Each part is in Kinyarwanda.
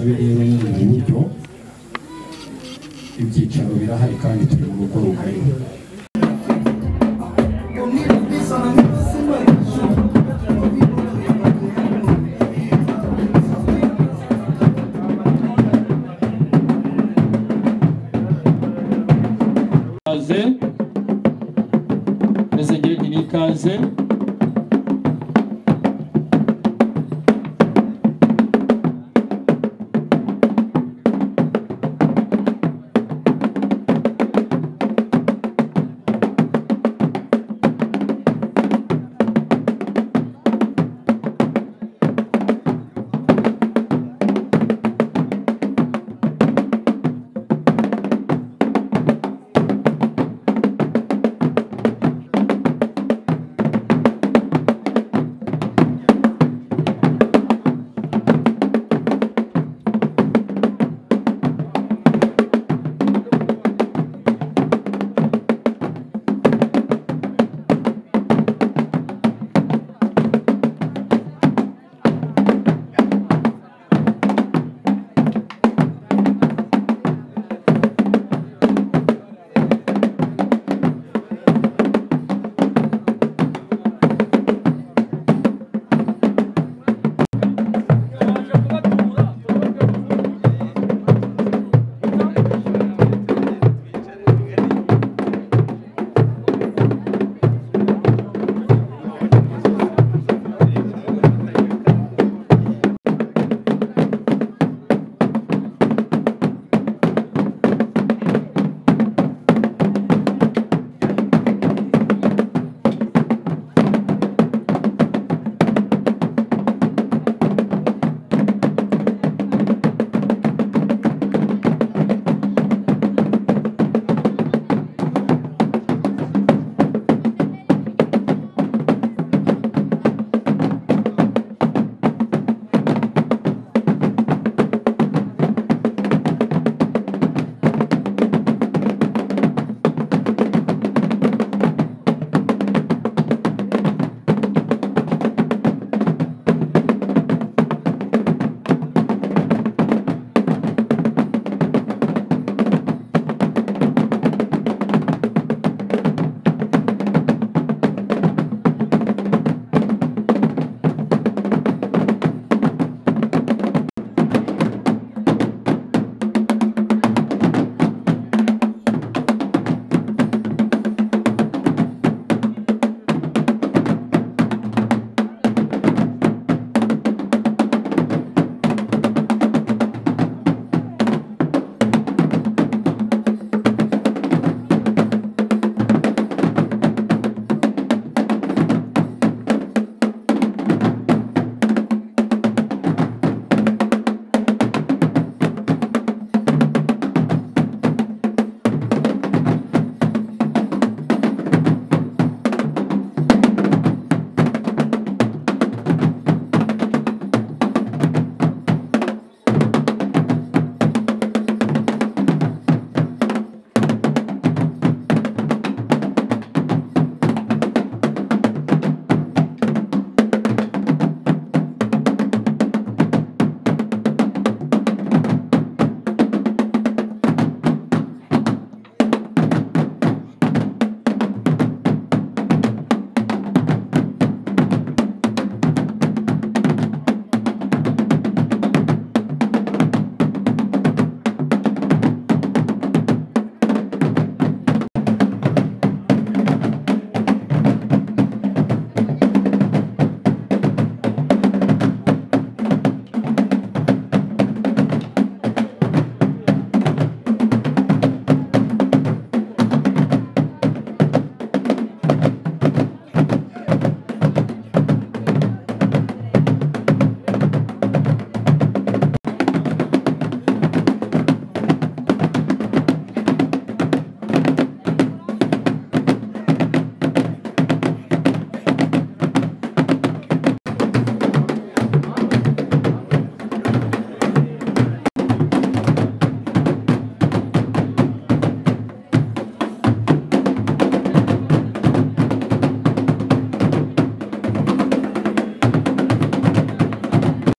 Le demi-dieu, ibyicaro birahari kandi turi mu rugo rugari. Ikaze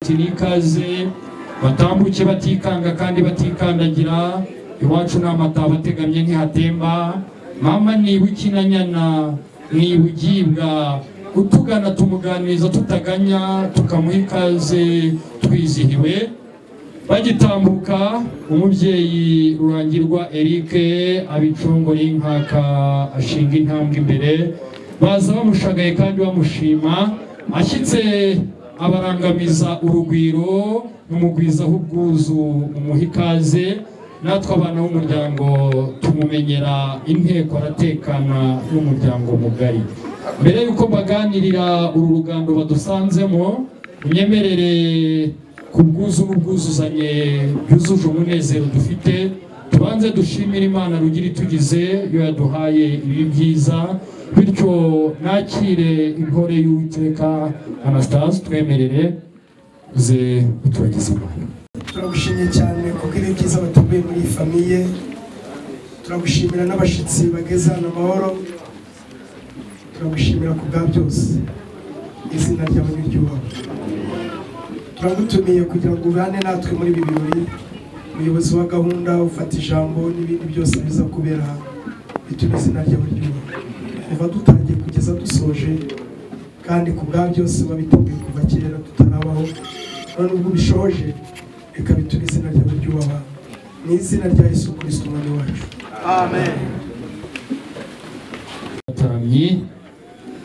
tinikaze batambuke batikanga kandi batikandagira iwacu n'amata bategamye nk'ihatemba mama niba ukinanyana niba ugibwa utugana tumuganiriza tutaganya tukamuha ikaze twizihiwe bagitambuka umubyeyi Rurangirwa Eric abicongora inkaka ashinga intambwe imbere baza bamushagaye kandi bamushima ashyitse abarangamiza urugwiro n'umugwizaho ubwuzu umuha ikaze natwe abana b'umuryango tumumenyera inteko aratekana n'umuryango mugari mbere yuko baganirira uru rugando badusanzemo unyemerere ku bwuzu n'ubwuzuzanye byuzuje umunezero dufite tubanze dushimira Imana rugira itugize yo yaduhaye ibi byiza bityo nakire intore y'Uwiteka Anastase twemerere ze uturagize Imana. Turagushimye cyane kuko ibi byiza batuguye muri iyi famiye turagushimira n'abashitsi bagezana amahoro turagushimira ku bwa byose izina ryawe niryubahwe turagutumiye kugira ngo ubane natwe muri ibi birori umuyobozi wa gahunda ufata ijambo n'ibindi byose biza kubera bituma izina ryawe ryubahwe kuva dutangiye kugeza dusoje kandi ku bwa byose babiteguye kuva kera tutarabaho none ubwo bishoje reka bituma izina ryawe ryubahwa mu izina rya Yesu Kristo umwami wacu amen.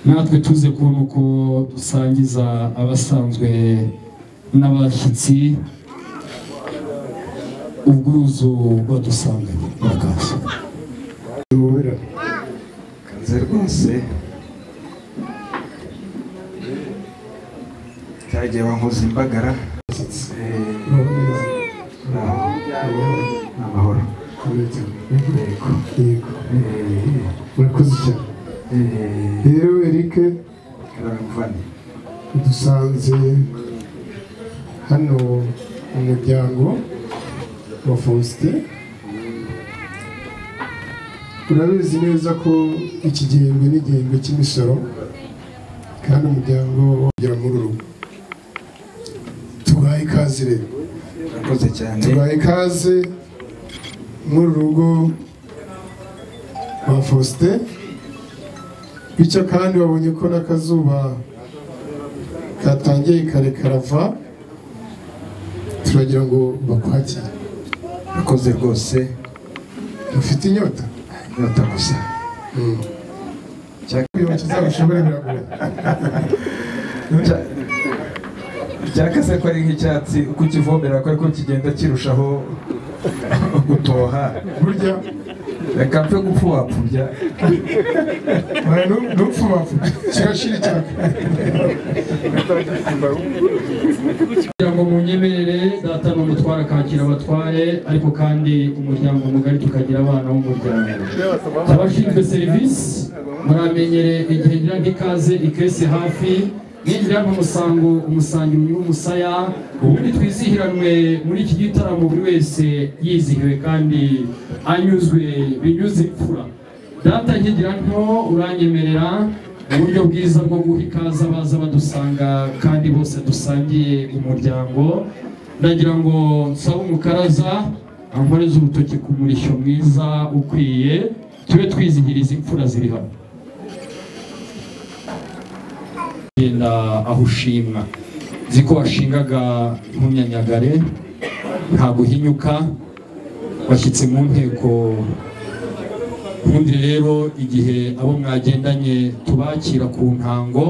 natwe tuze kubona uko dusangiza abasanzwe n'abashyitsi ubwuzu badusanganye murakaza kaze rwose cyagiye wankoze imbagara amahoro murakoze cyane rero Eric dusanze hano umuryango wa Faustin urabizi neza ko iki gihembwe n'igihembwe cy'imisoro kandi umuryango ugera muri urugo tubaye ikaze rero murakoze cyane tubaye ikaze muri urugo rwa Faustin bityo kandi wabonye ko n'akazuba katangiye kare karava turagira ngo bakwakire murakoze rwose ufite inyota gusa kizabishobora biragoye cyakase ko ari nk'icyatsi uko ukivomera ko ariko kigenda kirushaho gutoha burya reka mfe gupfubapfubya ntupfubapfubya kirashira icyaka kugira ngo munyemerere data n'umutwara akakira abatware ariko kandi umuryango mugari tukagira abana b'umuryango abashinzwe serivisi muramenyere igihe ngira nk'ikaze ikese hafi ninjira nk'umusango umusangi w'umusaya ubundi twizihiranwe muri iki gitaramo buri wese yizihiwe kandi anyuzwe binyuze imfura data nkigira nto uranyemerera uburyo bwiza bwo guha ikaze abaza badusanga kandi bose dusangiye umuryango ndagira ngo nsaba umukaraza ankoreze urutoki ku murishyo mwiza ukwiye tube twizihiriza imfura ziri hano genda aho ushimwa ziko washingaga impumyanyagare nta guhinyuka washyitse mu nteko nkundire rero igihe abo mwagendanye tubakira ku ntango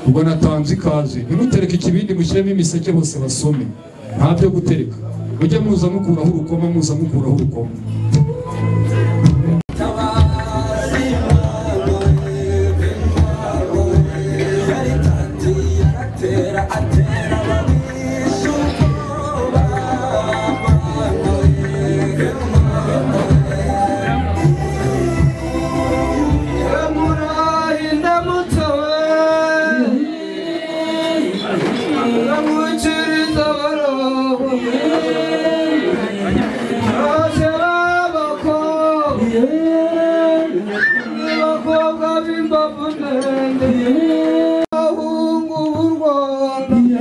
ubwo natanze ikaze ntimutereke ikibindi mushyiremo imiseke bose basome nta byo gutereka mujye muza mukuraho urukoma muza mukuraho urukoma Ahungu b'u Rwanda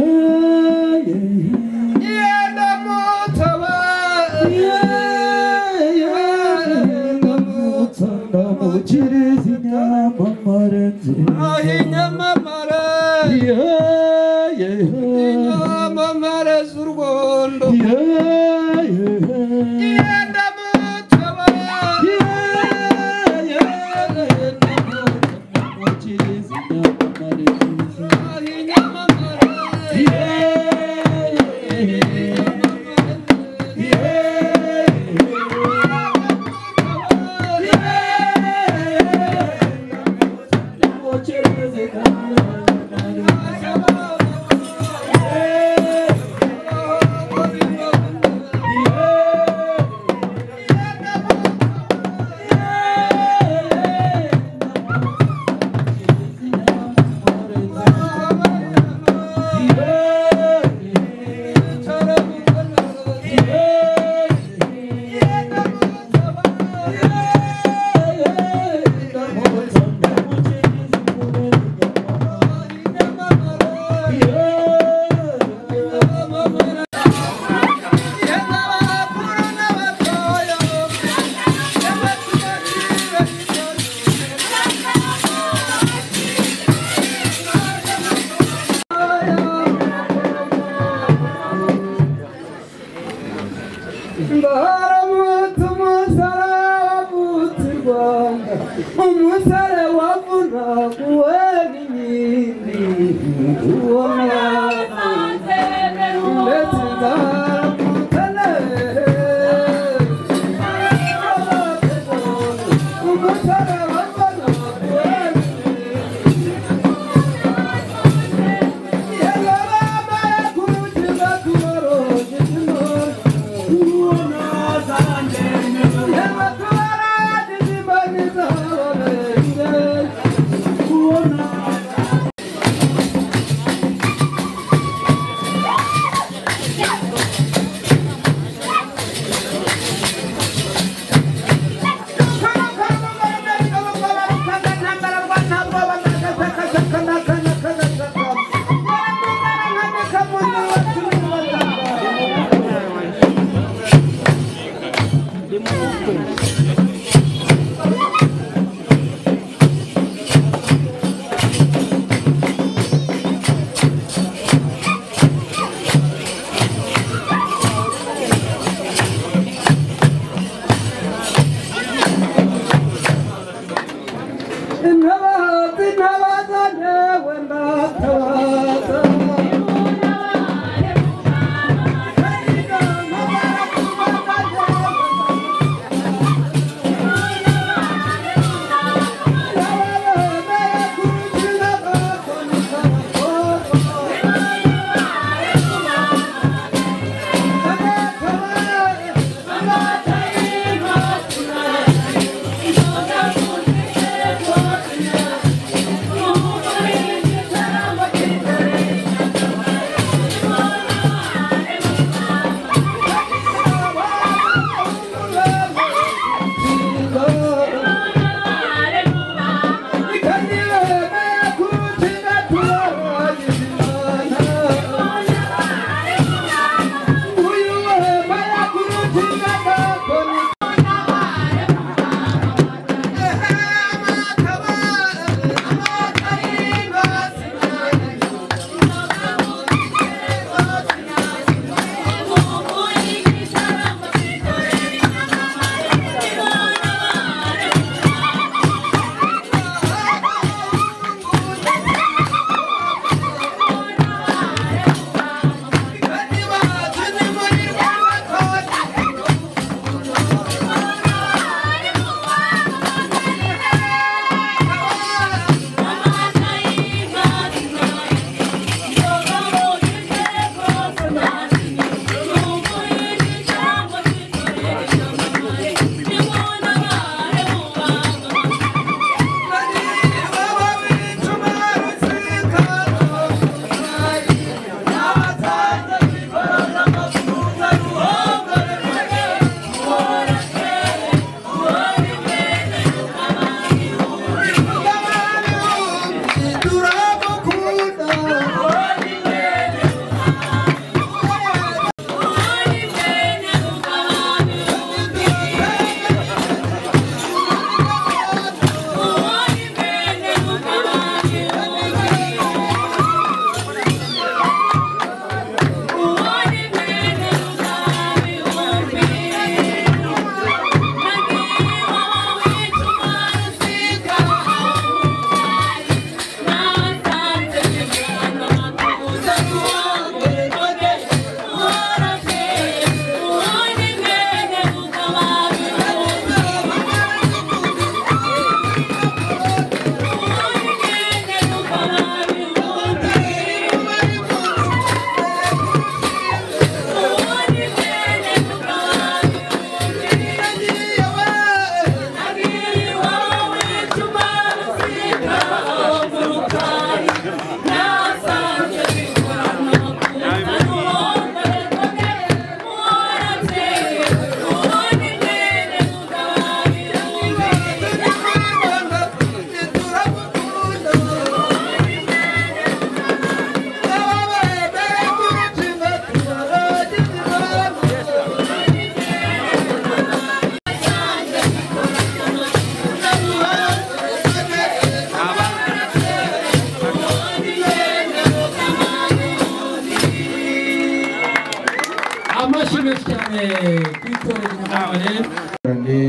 kwitorera umwamare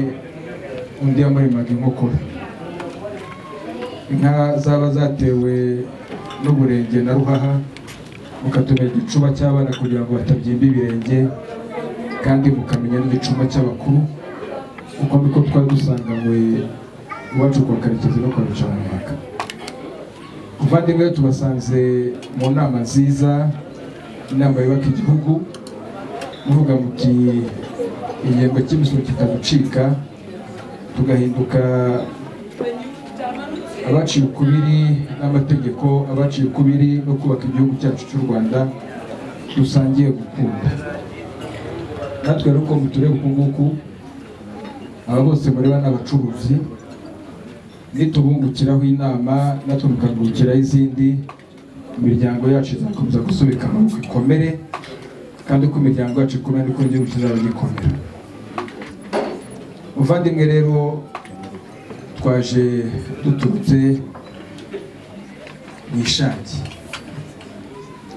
undi yamurimaga inkokora inka zaba zatewe n'uburenge na ruhaha mukatumenya igicuba cy'abana kugira ngo batabyimba ibirenge kandi mukamenya n'igicuma cy'abakuru uko niko twari dusanganywe iwacu kwa Karekezi no kwa Bicamumpaka. Muvandimwe tubasanze mu nama nziza, inama yubaka igihugu, muvuga muti igihembwe cy'imisoro kitaducika tugahinduka abaciye ukubiri n'amategeko, abaciye ukubiri no kubaka igihugu cyacu cy'u Rwanda dusangiye gukunda. Natwe rero uko mutureba uku nguku, aba bose mureba n'abacuruzi, nitubungukiraho inama natwe mukangukiraho izindi, imiryango yacu izakomeza gusubika amaboko ikomere, kandi uko imiryango yacu ikomera niko igihugu kizaba gikomera. Muvandimwe rero twaje duturutse mu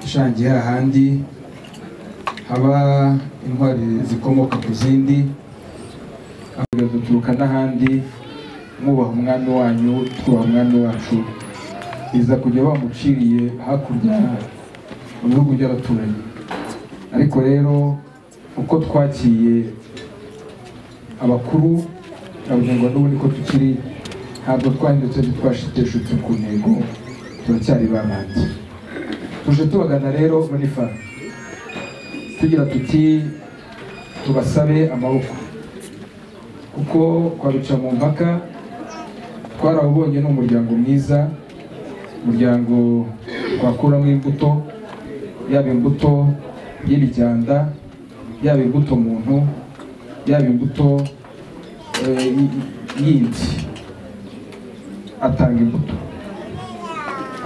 Ishangi hahandi haba intwari zikomoka ku zindi, duturuka n'ahandi mwubaha umwami wanyu twubaha umwami wacu, iza kujya bamuciriye hakurya mu bihugu by'abaturanyi. Ariko rero uko twakiye abakuru abanyarwanda n'ubu niko tukiri, ntabwo twahindutse twashiteshutse ku ntego, turacyari babandi. Tuje tubagana rero muri fa tugira tuti tubasabe amaboko, kuko kwa Bicamumpaka twarawubonye n'umuryango mwiza, umuryango twakuramo imbuto, yaba imbuto y'ibijyanda, yaba imbuto muntu, yaba imbuto yindi atanga imbuto.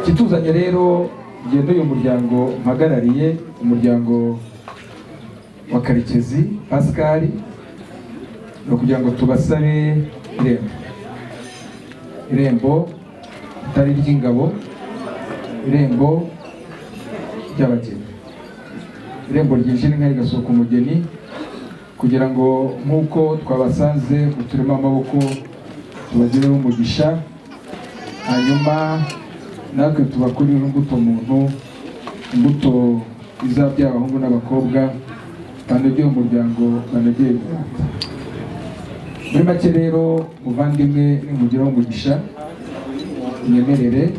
Kituzanye rero ngendo uyu muryango mpagarariye, umuryango wa Karekezi Pascal, no kugira ngo tubasabe irembo itari ry'ingabo, irembo ry'abageni, irembo ryinjira inka rigasohoka umugeni, kugira ngo nk'uko twabasanze uturimo amaboko tubagireho umugisha, hanyuma natwe tubakurireho imbuto muntu, imbuto izabyara abahungu n'abakobwa banogeye umuryango, banogeye u Rwanda. Muri make rero muvandimwe nimugiraho umugisha, unyemerere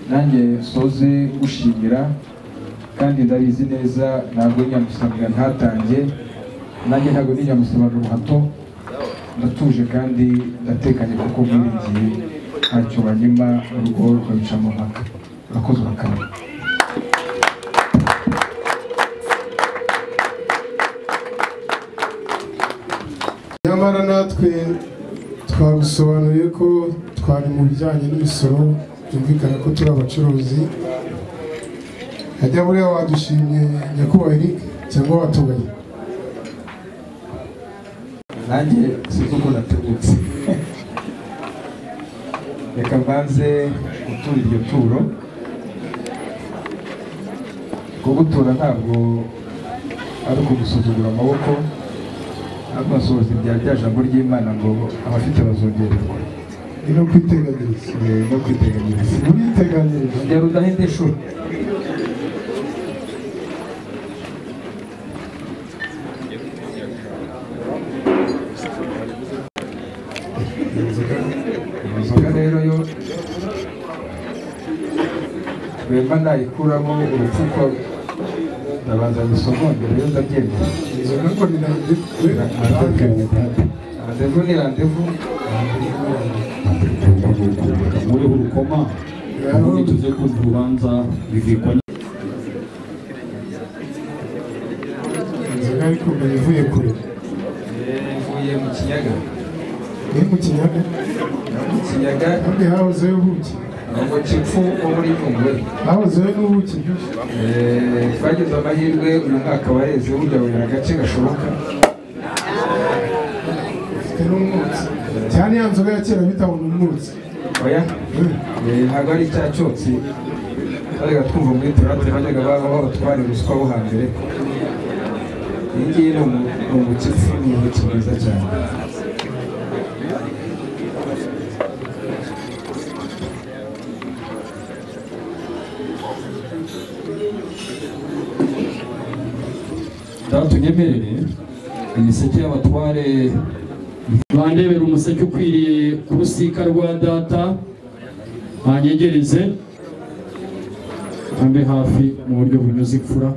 nanjye soze gushimira, kandi ndabizi neza ntabwo nyamusanga ntatange, nanjye ntabwo ninyamusabana uruhato, ndatuje kandi ndatekanye kuko mwiringiye ntacyo banyima urugo rwa Bicamumpaka. Urakoze urakara. Nyamara natwe twagusobanuriye ko twari mu bijyanye n'imisoro, byumvikana ko turi abacuruzi. Hajya buriya wadushimye nyakubahwa Eric cyangwa watuganye? Nanjye sinzi uko nategutse. Reka mbanze gutura iryo turo. Kugutura ntabwo ari ukugusuzugura amaboko, ahubwo asohoza ibya jambo ry'Imana ngo abafite bazongererwa. Ni no kwiteganyiriza. No kwiteganyiriza. Uriteganyiriza. Ngera udahinde ishuri. Inzoga rero yo wemba nayikuramo urupfuko, ndabanza gusogongera yo ndabyemera. Inzoga ngo ni randevu ni randevu. muriho urukoma, ubundi tuze kumva urubanza bivigwa. inzoga ariko mbere ivuye kure. Ivuye mu Kinyaga. Ni mu Kinyaga? Mu Kinyaga. Kandi hahozeho ubuki. Ngo Kipfu wo muri Nyungwe. Hahozeho n'ubuki. Twagize amahirwe uyu mwaka wareze burya buri agace gashoboka. Ufite n'umwotsi. Cyane ya nzoga ya kera bitabona umwotsi. Oya? Ntabwo ari cya cyotsi. Bajyaga twumva muri turate bajyaga babatwara ruswa bo hambere. iyi ngiyi ni umukipfu n'umuti mwiza cyane. Tunyemerere imiseke y'abatware bandebera umuseke ukwiriye ku rusika rwa data banyegereze ambe hafi mu buryo bunyuze imfura.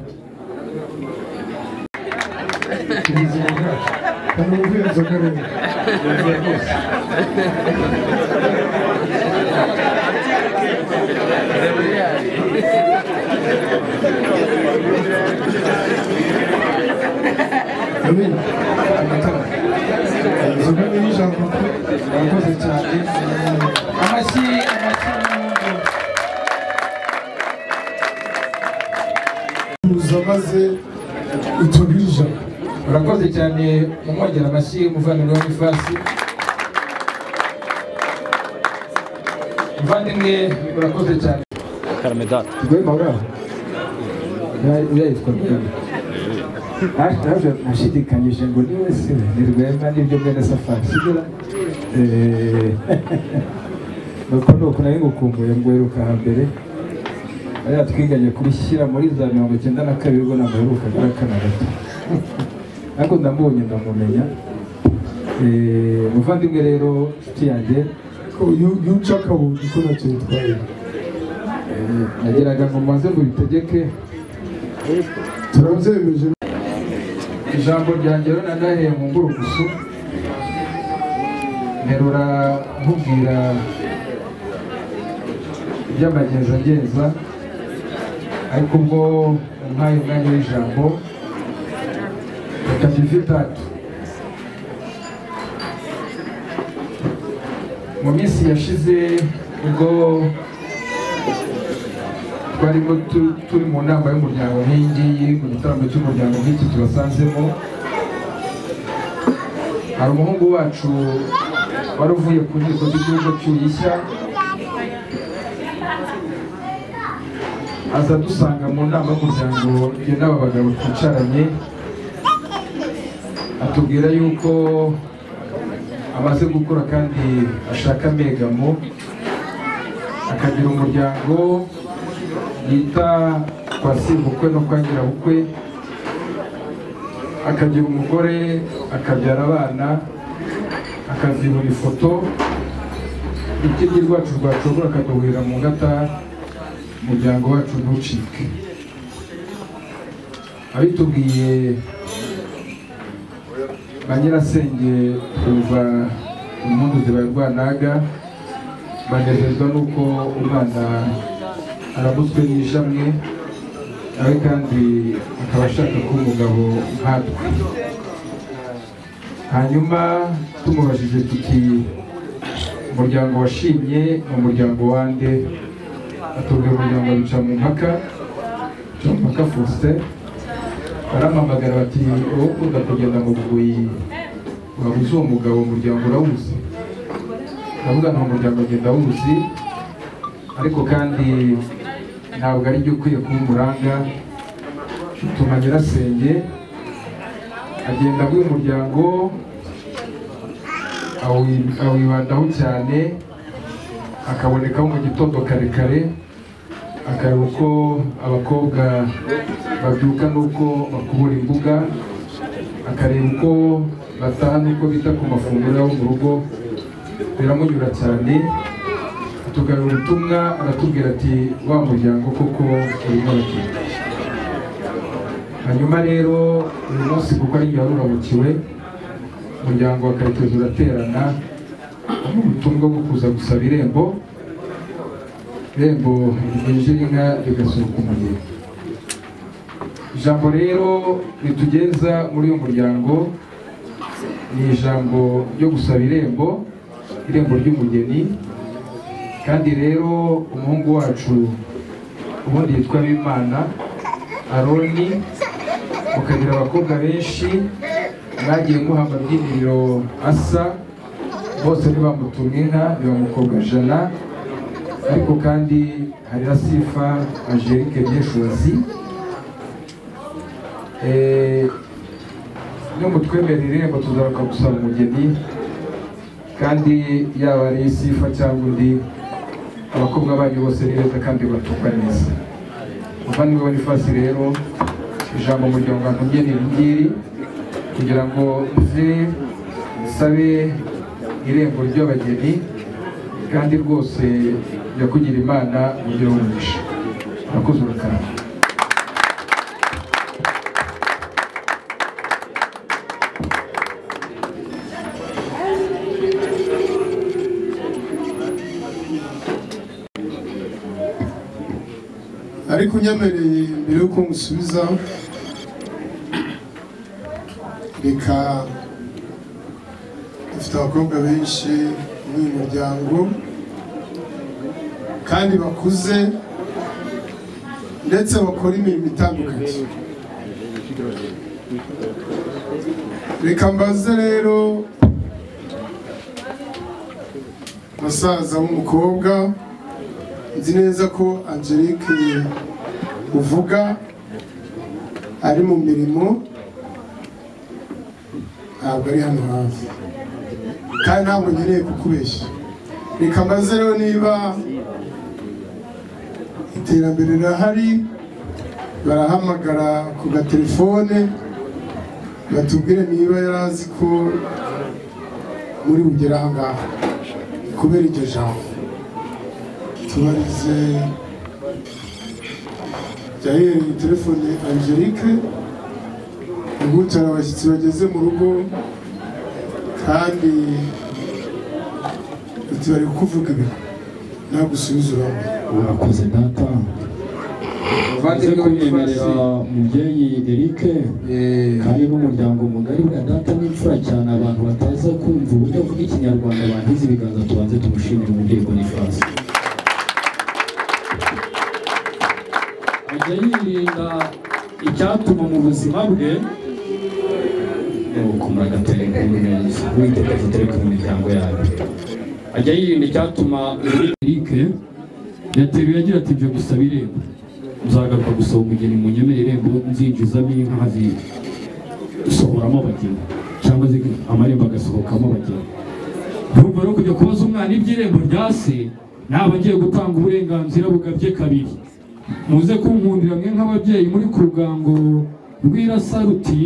Amen. Murakoze cyane. Amashyi maze utubije. murakoze cyane mumwongera amashyi umuvandimwe wa Fasi. Muvandimwe murakoze cyane. Karamedata. Rwema uraho? Yitwa Rwema. Nashidikanyije ngo ni wese ni Rwema n'ibyo mwene Safari sibura. Nuko nari ngukumbuye ngweruka hambere. Aya twiganye kubishyira muri za 92 ubwo namaheruka garakana gato. Ariko ndamubonye ndamumenya. Muvandimwe rero nshuti yanjye ko yucaka ubu ko nacyo yitwaye. nageraga ngo maze ngo bitegeke Turavyemeje. ijambo ryanjye rero nadahereye mu ngurugusu nterura nkubwira iby'amagenzageza ariko ubwo umpaye umwanya w'ijambo reka ivitatu. Mu minsi yashize ubwo twarimo turi mu nama y'umuryango nk'iyi ngiyi mu gitaramo cy'umuryango nk'iki tubasanzemo, hari umuhungu wacu wari uvuye ku nkiko z'igihugu cy'Uyishya aza dusanga mu nama y'umuryango njye n'aba bagabo twicaranye, atubwira yuko amaze gukura kandi ashaka amegamo akagira umuryango yita kwa sebukwe no kwa nyirabukwe, akagira umugore akabyara abana akazibura ifoto, ikiryi rwacu rwacogora akaduhurira mu ngata umuryango wacu ntucike. Abitubwiye ba nyirasenge kuva impundu zibaye rwanaga banezezwa n'uko umwana arabutswe n'ishamwe nawe kandi akaba ashaka kuba umugabo nkatwe. Hanyuma tumubajije tuti umuryango washimye ni umuryango wande, atubwira umuryango wa Bicamumpaka Faustin. Barampamagara bati wowe ukunda kugenda mu bugoyi wabuze uwo mugabo umuryango urawuzi? Ndavuga nta umuryango agenda awuzi, ariko kandi ntabwo ari byo ukwiye kuba umuranga. Tuma nyirasenge agenda bw'uyu muryango awibandaho cyane, akabonekaho mu gitondo kare kare, akareba uko abakobwa babyuka n'uko bakubura imbuga, akareba uko bataha n'uko bita ku mafunguro yo mu rugo. Biramunyura cyane, tugarura ubutumwa aratubwira ati wa muryango koko urimo urakiga. Hanyuma rero uyu munsi kuko ari igihe warurabukiwe, umuryango wa Kayitezi uraterana ubutumwa bwo kuza gusaba irembo ryinjira inka rigasohoka umugeni. Ijambo rero ritugeza muri uyu muryango ni ijambo ryo gusaba irembo ry'umugeni. Kandi rero umuhungu wacu ubundi yitwa Bimana Aroni, mukagira abakobwa benshi mwagiye muha amabyiniriro asa, bose ntibamutumwe inka ntibamukobwa jana, ariko kandi hari na Sifa Angelique Byeshozi. no mutwemerera irembo tuzaruka gusaba umugeni kandi yaba ari isifa cyangwa undi abakobwa banyu bose ni beza kandi batukwa neza. Muvandimwe Bonifasi rero ijambo umuryango wantumye ni ngiri kugira ngo uze usabe irembo ry'abageni kandi rwose yakugira Imana ugira umugisha. Nakoze urukara. ariko unyemereye mbere yuko musubiza reka dufite abakobwa benshi muri uyu muryango kandi bakuze ndetse bakora imirimo itandukanye. Reka mbaze rero musaza w'umukobwa, nzi neza ko Angelique uvuga ari mu mirimo, ntabwo ari hano hafi kandi ntabwo nkeneye kukubeshya. Reka mbaze rero niba iterambere rirahari, barahamagara ku gatelefone batubwire niba yarazi ko muri bugera aha ngaha kubera iryo jambo. Tubarize byahereye telefone Angelique ihutira abashyitsi bageze mu rugo kandi bari kuvuga ibintu nagusubiza uramo. Urakoze data. Uze kwemerera umubyeyi Eric kandi n'umuryango mugari bwa data n'imfura cyane abantu bataza kumva uburyo avuga ikinyarwanda bangize ibiganza tubanze tumushimire umubyeyi Bonifasi. Ajya yirinda icyatuma mu buzima bwe kumuragatera inkuru neza witeka zitereka mu miryango yawe. Ajya yirinda icyatuma Eric yateruye agira ati ibyo gusaba irembo uzagaruka gusaba umugeni mu nyemere irembo nzinjizamo inka zisohoramo abageni cyangwa amarembo agasohokamo abageni. Nubwo rero kujya kubaza umwana iby'irembo rya se naba agiye gutanga uburenganzira bugabye kabiri. Muze kunkundira mwe nk'ababyeyi muri ku rugango rw'Irasaruti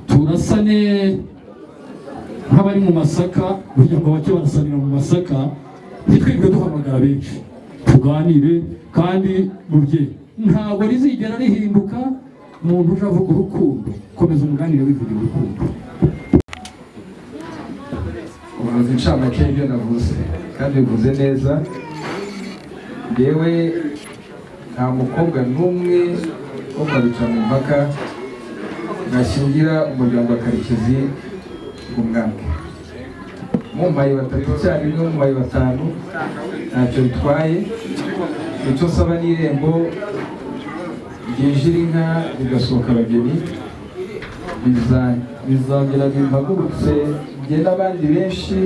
turasane nk'abari mu Masaka, burya ngo bake barasanira mu Masaka, ntitwirwe duhamagara benshi tuganire kandi mubyeyi ntabwo rizigera rihinduka. Umuntu uje avuga urukundo komeza umuganire wivugira urukundo. Uburozi ncamake y'ibyo navuze kandi bivuze neza. Yewe nta mukobwa n'umwe wo kwa Bicamumpaka nashyingira umuryango wa Karekezi umwaka. Mumpaye batatu icyarimwe, mumpaye batanu ntacyo bitwaye. Icyo nsaba n'irembo ryinjira inka rigasohoka abageni bizongera bimpagurutse njye n'abandi benshi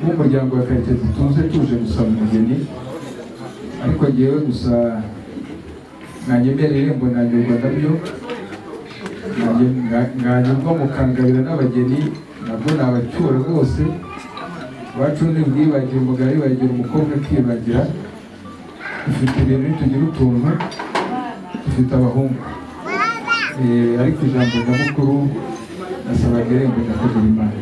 b'umuryango wa Karekezi tuze tuje gusaba umugeni. Ariko ngewe gusa mwanyemera irembo nanyurwa nabyo, mwanyurwa mukangabira n'abageni nabwo nabacyura rwose. Iwacu ntibwibagire umugabo yibagira umukobwa akibagira. Dufite ibintu tugira utuntu, dufite abahungu ariko ijambo nyamukuru nasabaga irembo nyakugira Imana.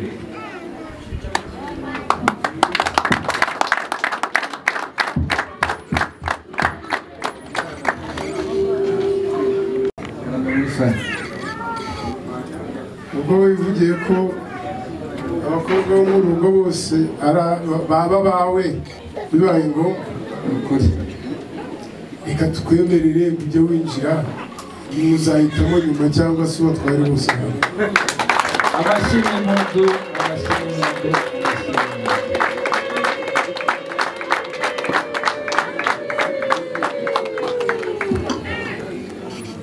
ubwo wivugiye ko abakobwa bo mu rugo bose baba bawe bibaye ngombwa ukuri, reka tukwemerere ujye winjira, muzahitamo nyuma cyangwa se ubatware bose hamwe. Abashimye mu nzu, abashimye mu nzu.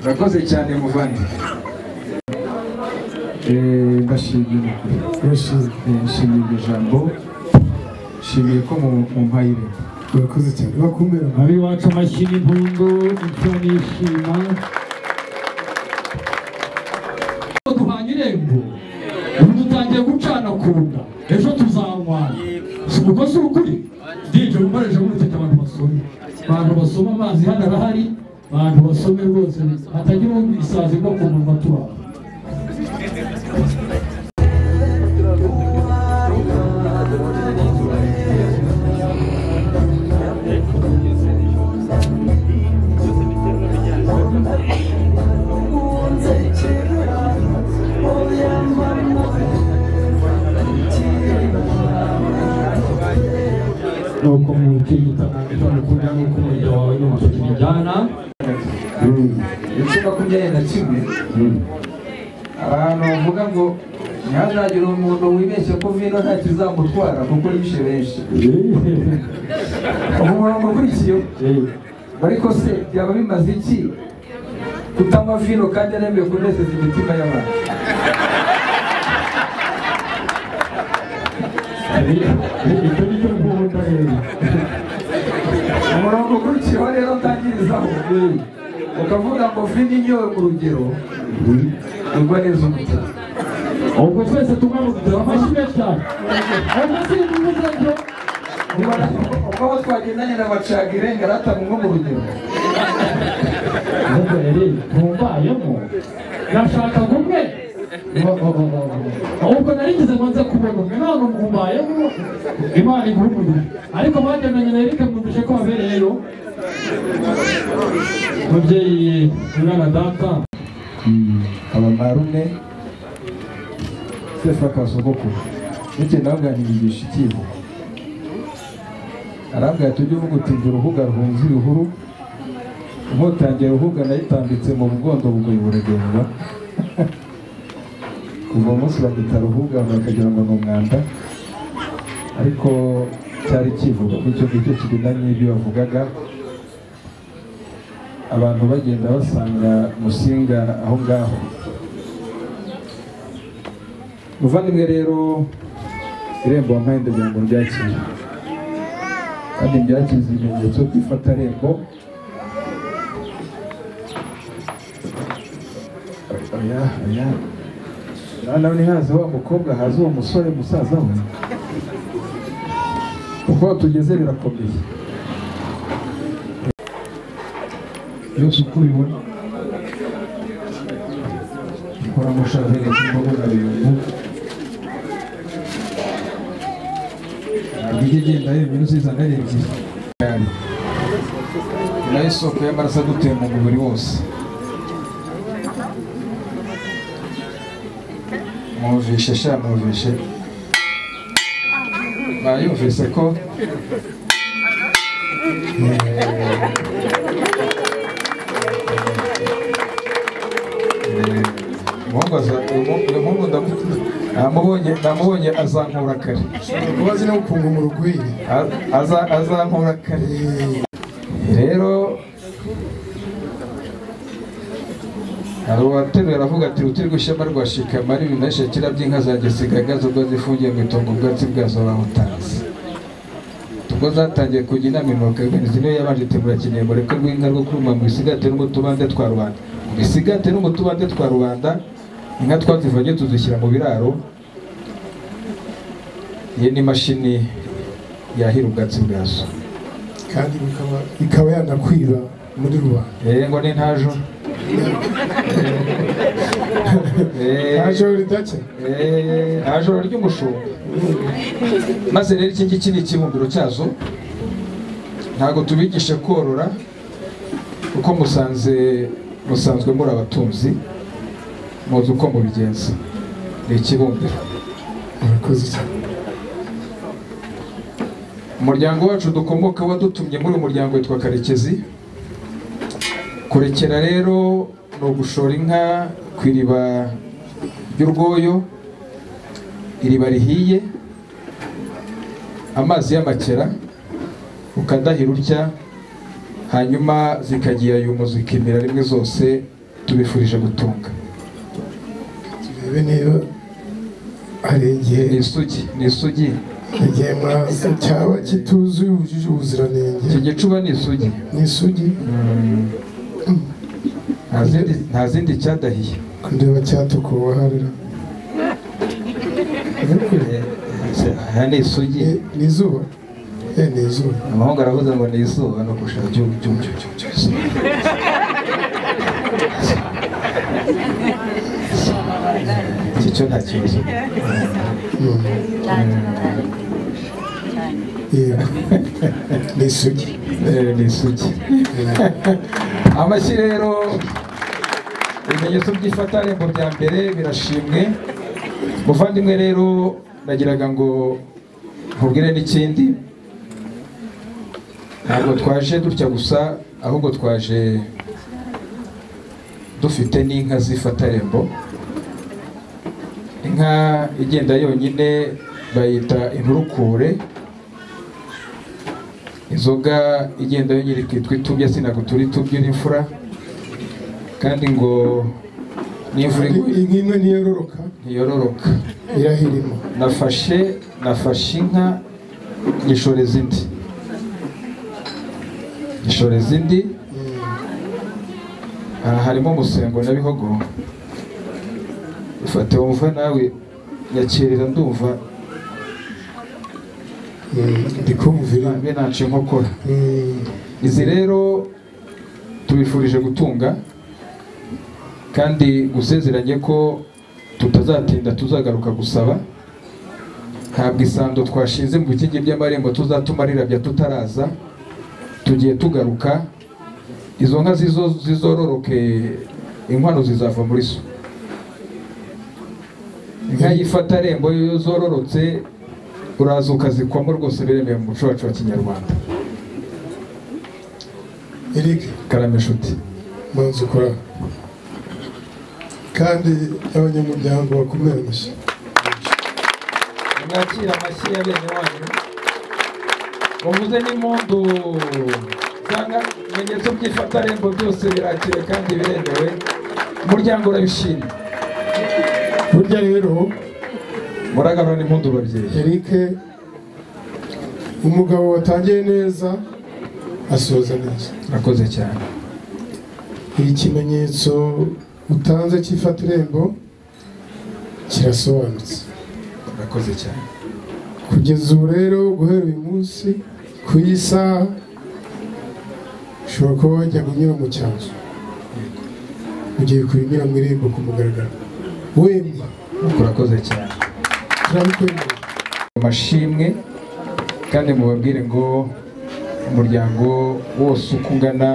Urakoze cyane muvandimwe. Ndashimiye iryo jambo, nshimiye ko mumpaye irembo. Urakoze cyane bakumera abiwacu amashyi n'impundu imfura nishima duhanye irembo ndabakunda ejo tuzanywana uko si ukuri dije ukoresha guteka abantu basoma amazi hano arahari abantu basome rwose hatagira isazi no ku munwa tuba nuko mukiyita kugira ngo kumujya wawe n'umuco kijyana icyo 21 abantu bavuga ngo ntihazagira umuntu wibeshya ko vino nta kizamutwara kuko yishe benshi umurongo ukurikiyeho ariko se byaba bimaze iki kutanywa vino kandi aremewe kunezeza imitima y'abantu umurongo ukurikiyeho rero utangirizaho ukavuga ngo vino inyowe mu rugero ugwa neza umutima ubwo twese tugarutse amashyi menshi cyane uko aho twagendanye na bacaga irenga aratamwe mu rugero ntumbayemo nashaka kumwe ahubwo narigize ngo nze kubona umwe none umumbayemo imana iguhumurije ariko bagendanye na Eric mwumvishe ko wabereyeyo mubyeyi mwana data abamarume sefa kasogokuru ndetse nabaganirigisha ikibo arambwira tujye uvuga uti ndi uruhuga ruhunze ibihuru nkotangira uruhuga nayitambitse mu bugondo bugoye buragendwa kuva umunsi bagita ruhuga bakagira ngo ni umwanda ariko cyari kivuga icyo ngicyo kigendanye n'ibyo bavugaga abantu bagenda basanga musinga aho ngaho muvandimwe rero irembo wampaye ndagira ngo ryakire kandi byakize ibimenyetso by'ifata rembo nawe ni haza wa mukobwa haza uwo musore musaza we uko tugeze birakomeye yose uko ubibona ukora amashaveri cy'imbabura birungu ntabwo ijya igenda yonyine uzizana ari ebyiri nayo isoko y'amaraso aduteye mu mubiri wose mwumvishe sha mwumvishe bayumvise ko namubonye azankura kare kubazi no kunga mu rugwiri azankura kare rero hari uwateruye aravuga ati ruti rw'ishema rwa shikama n'ibimeshe kira by'inka za gisigaga zo zifungiye mu itongo ubwatsi bwazo bahutanze ubwo zatangiye kujya inama inuka ibintu niyo yabanje itegura kinyembo reko rw'inka rwo kuruma mu bisigate no mu tubande twa rubanda mu bisigate no mu tubande twa rubanda inka twazivanye tuzishyira mu biraro iyi ni imashini yahira ubwatsi bwazo kandi ikaba yanakwiba muri rubanda ngo ni ntajo ntajoro ridake ntajoro ry'umushumba maze rero iki ngiki ni ikibumbiro cyazo ntabwo tubigisha korora kuko musanzwe muri abatunzi muzi uko mubigenza ni ikibumbiro murakoze cyane umuryango wacu dukomoka wadutumye muri umuryango witwa Karekezi kurekera rero ni ugushora inka ku iriba ry'urwoyo iriba rihiye amazi y'amakera ukadahira utya hanyuma zikagira yumo zikimira rimwe zose tubifurije gutunga turebe niba hari igihe ni isugi igihe cyaba kituzuye ubujije ubuziranenge iki gicuba ni isugi nta zindi cyadahiye ndeba cyatukuwe harira aha ni isugi ni izuba ni izuba amahanga aravuze ngo ni izuba no gushaka igihugu icyo nta kibazo ni isugi ni isugi amashyi rero ibimenyetso by'ifatarembo bya mbere birashimwe muvandimwe rero nagiraga ngo nkubwire n'ikindi ntabwo twaje dutya gusa ahubwo twaje dufite n'inka z'ifatarembo inka igenda yonyine bayita inturukure inzoga igenda yonyine ikitwa itubya sinagutura itubya n'imfura kandi ngo n'imvura inka ntiyororoka irahirima nafashe inka nyishoreza indi aha harimo umusengo na bihogo ufate wumva nawe nyakirira ndumva ndikumvira nace inkokora izi rero tubifurije gutunga kandi gusezeranye ko tutazatinda tuzagaruka gusaba ntabwo isando twashinze mu bikingi by'amarembo tuzatumarira bya tutaraza tugiye tugaruka izo nka zizororoke inkwano zizava muri so inka y'ifatarembo iyo zororotse uraza ukazikwamo rwose biremewe mu muco wacu wa kinyarwanda Eric karame nshuti manzi ukora kandi abanyamuryango bakomeye amashyi mwakira amashyi ya bene wanyu bavuze n'impundu usanga ibimenyetso by'ifatarembo byose birakire kandi biremewe umuryango urabishimye burya rero muragarura n'impundu babyeyi Eric umugabo watangiye neza asoza neza urakoze cyane ikimenyetso utanze cy'ifatarembo kirasobanutse urakoze cyane kugeza ubu rero guhera uyu munsi ku isaha ushobora kuba wajya kunyura mu cyanzu ugiye kubinyura mu irembo ku mugaragaro wemba urakoze cyane turabikwemera amashimwe kandi mubabwire ngo umuryango wose uko ungana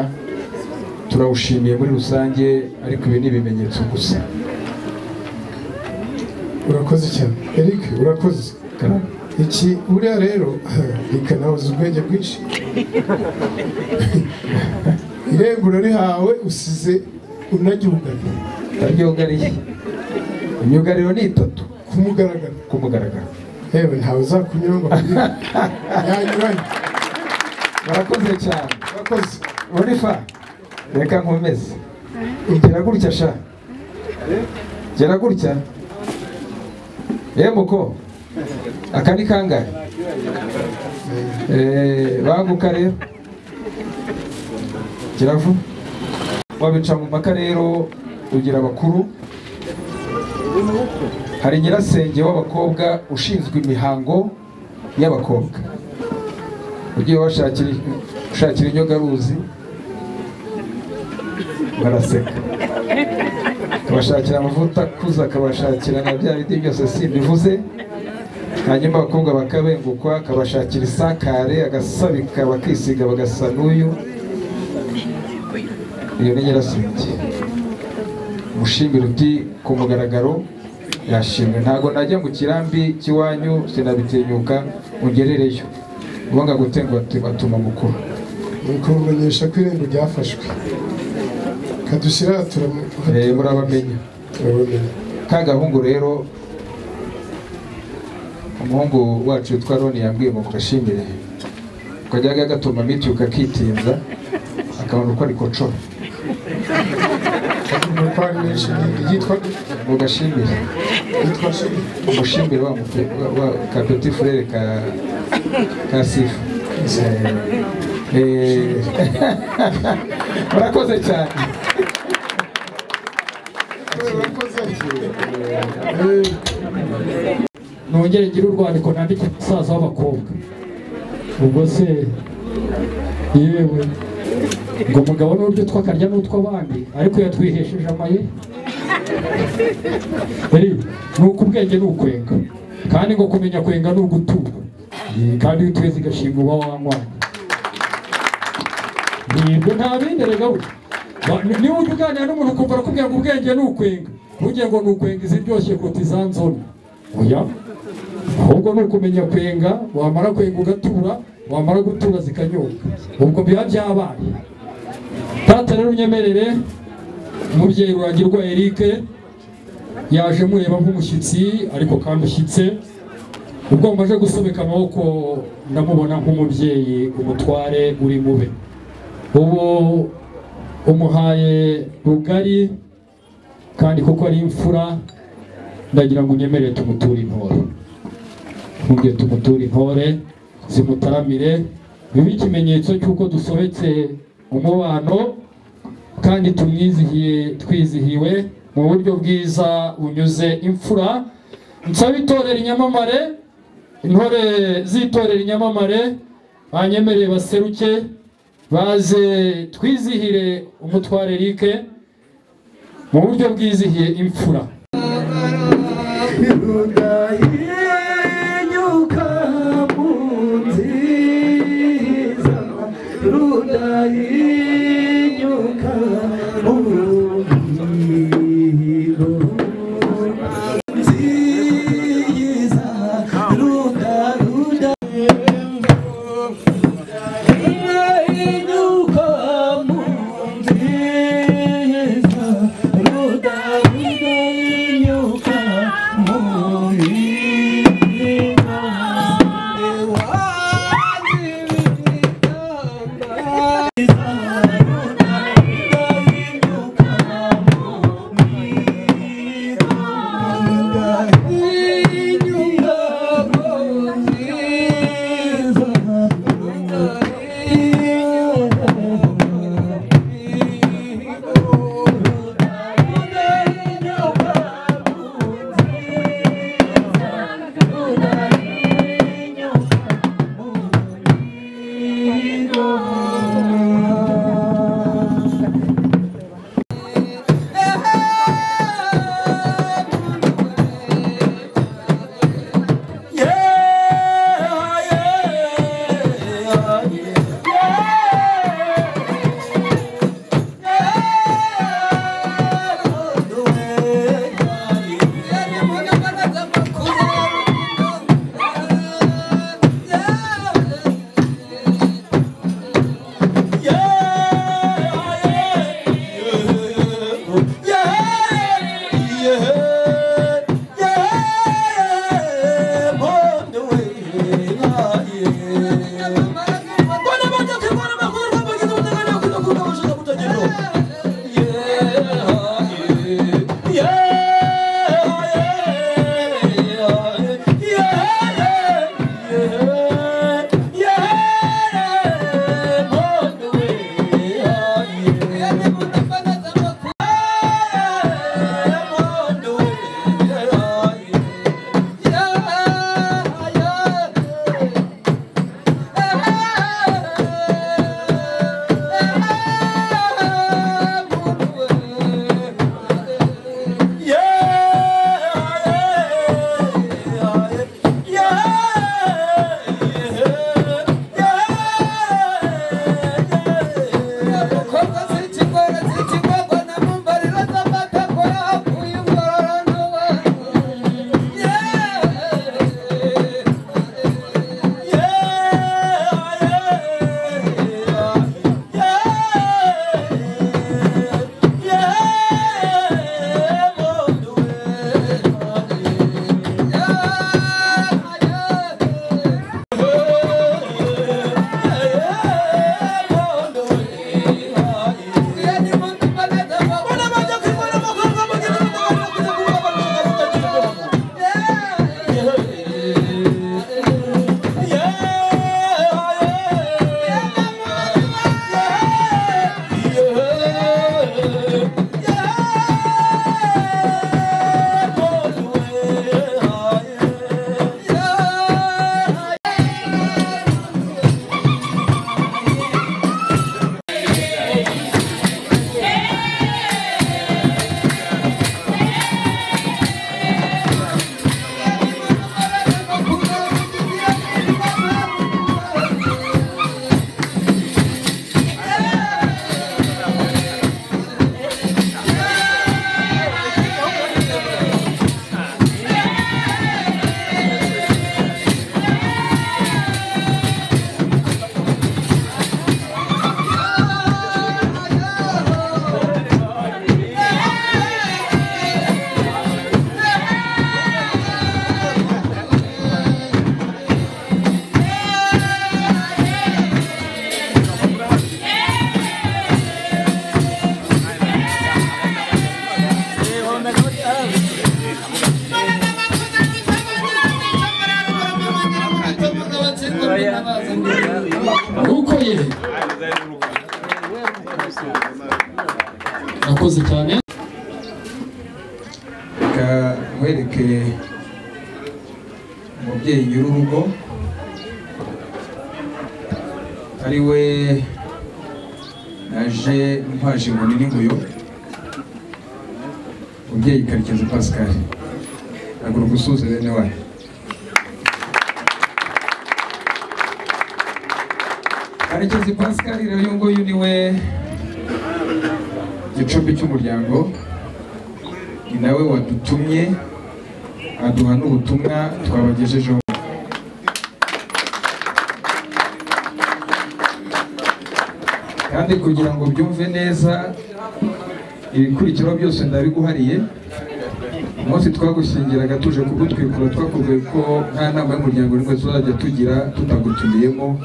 turawushimiye muri rusange ariko ibi ni ibimenyetso gusa urakoze cyane Eric urakoze iki buriya rero rikanabuza ubwenge bwinshi irembo urarihawe usize unaryugariye imyugariro ni 3 kumugaragara yewe ntawe uzakunyura ngo yanyuranye barakoze cyane urakoze Bonifa reka nkomeze gera gutya sha gera gutya muko aka ni kangahe banguka rero kiravu Bicamumpaka rero ugira abakuru hari nyirasenge w'abakobwa ushinzwe imihango y'abakobwa ugiye ushakira inyogaruzi baraseka akabashakira amavuta kuza akabashakira na bya bindi byose simbivuze hanyuma abakobwa bakabengukwa akabashakira isakare agasabika bakisiga bagasa n'uyu iyo ni nyirasenge mushimira uti ku mugaragaro yashimwe ntago najya mu kirambi cy'iwanyu sinabitinyuka mugerereyo ubanga gutenga batuma mukuru mukumenyesha ko irembo ryafashwe kadushyira murabamenya ka gahungu rero umuhungu wacu witwa Roni yambwiye ngo mugashimire ukajyaga gatuma miti ukakitinza akabona uko arikocora mugashimire umushimire wa ka petit frere ka sifu murakoze cyane nongere ngire urwandiko nandike umusaza w'abakobwa. Ubwo se yewe ngo umugabo n'uburyo twakarya n'utw'abandi ariko yatwihesheje amaye. Nuko ubwenge ni ukwenga kandi ngo kumenya kwenga ni ugutura kandi iyo utuye zigashinga uba wanywanya. Nibwo nta bindi rega we. Niba ujya uganira n'umuntu ukumva arakubwira ngo ubwenge ni ukwenga, ntugire ngo ni ukwenga iziryoshye kuruta izanzona. Oya, ahubwo ni ukumenya kwenga, wamara kwenga ugatura, wamara gutura zikanyobwa. Ubwo biba byabaye. Tata rero unyemerere, umubyeyi Rurangirwa Eric yaje mureba nk'umushyitsi ariko kandi ushyitse. Ubwo maje gusobeka amaboko ndamubona nk'umubyeyi umutware uri mube. Ubu umuhaye rugari kandi kuko ari imfura, ndagira ngo unyemerere tumuture intore. Nkubwiye tumuture intore zimutaramire, bibe ikimenyetso cy'uko dusobetse umubano kandi twizihiwe mu buryo bwiza bunyuze imfura. Nsaba itorero Inyamamare, intore z'itorero Inyamamare banyemereye baseruke baze twizihire umutware Eric mu buryo bwizihiye imfura. Nakoze cyane. Wereke umubyeyi nyir'urugo ari we naje mpaje inkoni n'inkuyo, umubyeyi Karekezi Pascal, agura gusuza bene wayo. Karekezi Pascal rero uyu nguyu ni we gicumbi cy'umuryango, ni nawe wadutumye aduha n'ubutumwa twabagejejeho. Kandi kugira ngo byumve neza ibikurikiraho byose ndabiguhariye. Umunsi twagushyingiraga tuje kugutwikura twakubwiye ko nta nama y'umuryango rimwe tuzajya tugira tutagutumiyemo.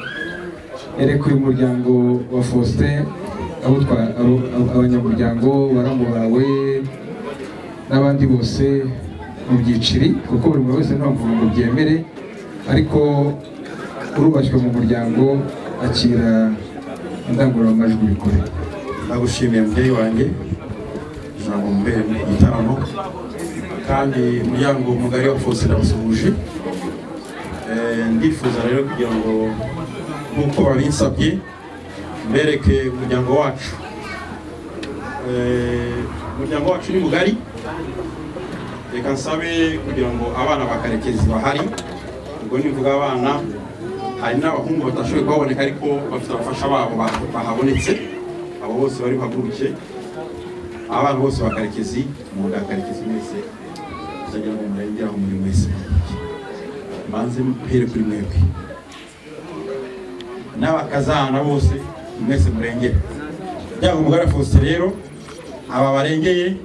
Ereka uyu muryango wa Faustin abanyamuryango baramu bawe n'abandi bose mu byiciri, kuko buri muntu wese ntabwo ngo byemere, ariko urubashywe mu muryango akira indangururamajwi bikore. Ndagushimiye mubyeyi wanjye ijambo mbere mu gitaramo, kandi umuryango mugari wa Faustin ndabasuhuje. Ndifuza rero kugira ngo nk'uko babinsabye mbereke umuryango wacu. Umuryango wacu ni mugari, reka nsabe kugira ngo abana ba Karekezi bahari. Ubwo nivuga abana, hari n'abahungu batashoboye kubaboneka ariko bafite abafasha babo bahabonetse, abo bose bari bahaguruke. Abana bose ba Karekezi, mu nda Karekezi mwese kugira ngo murengere aho muri mwese, manze mpere kuri mwebwe n'abakazana bose mwese murengere. Byago mugara Faustin rero aba barengeye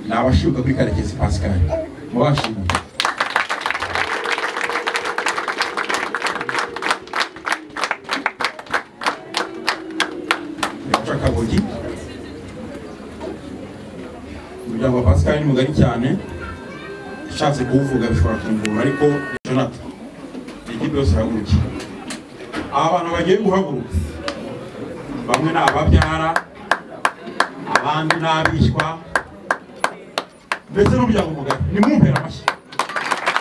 ni abashibuka kuri Karekezi Pascal, mubashimiye. Kabogi umuryango wa Pascal ni mugari cyane, ishatse kuwuvuga bishobora kungura, ariko Jonathan ikipe yose iragurukiye. Abantu bagiye guhaguruka bamwe ni ababyara, abandi ni abishywa, ndetse n'umuryango mugari. Ni mumpera amashyi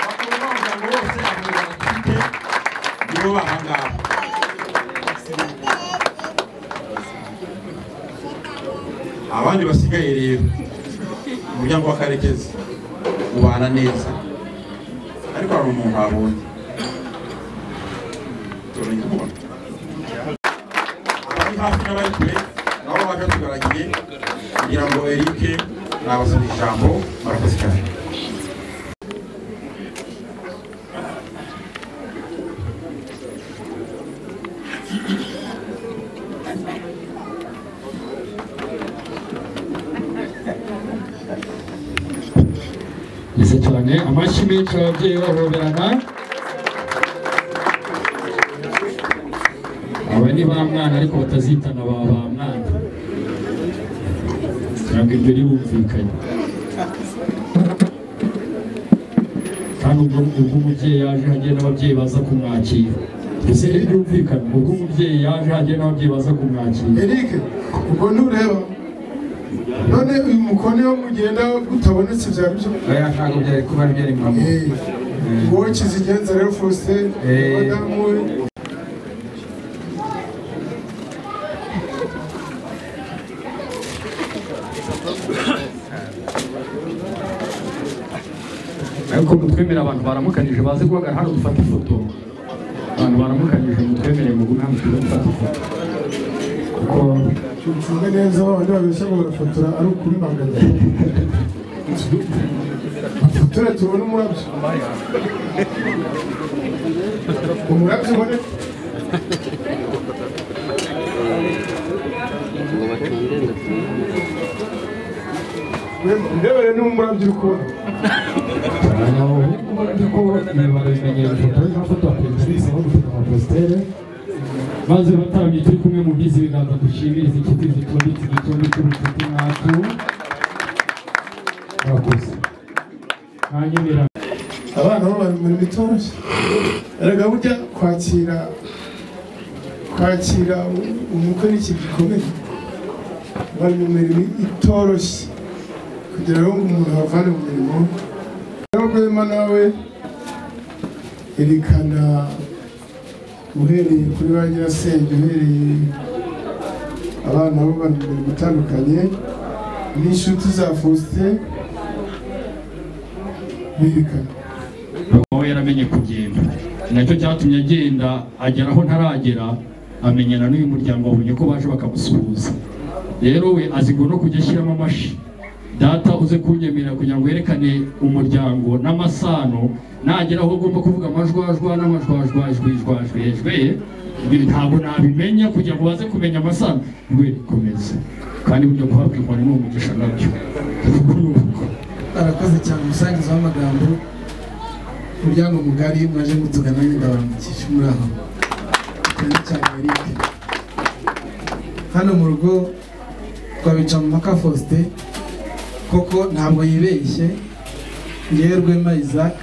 bakuru b'umuryango bose abanyarwanda nibo bahangara. Abandi basigaye rero umuryango wa Karekezi ubana neza, ariko hari umuntu abonye abari hafi n'abari kure nabo baje tugaragiye kugira ngo Eric nabasaba ijambo. Murakoze cyane. Nise cyane, amashyi menshi ababyeyi bahoberana. Aba ni ba mwana ariko batazitana ba mwana, ntabwo ibyo ribumvikanye. Kandi ubwo umubyeyi yaje hagiye n'ababyeyi baza kumwakira. Ese byumvikana ubwo umubyeyi yaje hagiye n'ababyeyi baza kumwakira. Eric, ubwo ntureba none uyu mukone wo mugenda utabonetse byari byo? Aya ntabwo byari kuba ari byari mama. Wowe kizigenza rero Faustin madamu we. Ariko mutwemera abantu baramukanije baze guhagarara hano dufata ifoto. Abantu baramukanije mutwemere mu guhamya dufata ifoto. Kuko Ncunga neza abandi babeshya ngo barafotora ari ukuri bangana. Fotora tubone umurabyo. Umurabyo ubone. Ndebere n'umurabyo uri kubona. maze batamye turi kumwe mu bizi biganza dushimiriza ikiti zitondetse igitondo cy'ubucuti mwacu. Murakoze. Hanyuma Abana bo bari muri bitoroshye. Erega burya kwakira umukwe ni ikintu gikomeye. bari mu mirimo itoroshye kugira ngo umuntu avane mu mirimo. Rwema nawe erekana uhereye kuri ba nyirasenge, uhereye abana bo bari mu mirimo itandukanye n'inshuti za Faustin berekana aho yaramenye kugenda, nacyo cyatumye agenda agera aho ntaragera, amenyana n'uyu muryango wabonye ko baje bakamusuhuza. Rero we azi ngo no kujya ashyiramo amashi. Data uze kunyemerera kugira ngo yerekane umuryango n'amasano, nagera aho ugomba kuvuga amajwajwa n'amajwajwajwe ntabwo nabimenya kugira ngo baze kumenya amasano. Rwe komeza kandi buryo guhabwa inkoni n'umugisha nabyo. Arakoze cyane umusangiza w'amagambo. Muryango mugari mwaje mutugana n'indabamukisha muri aho cyane Eric. Hano mu rugo kwa Bicamumpaka Faustin koko ntabwo yibeshye, ngewe Rwema Isaac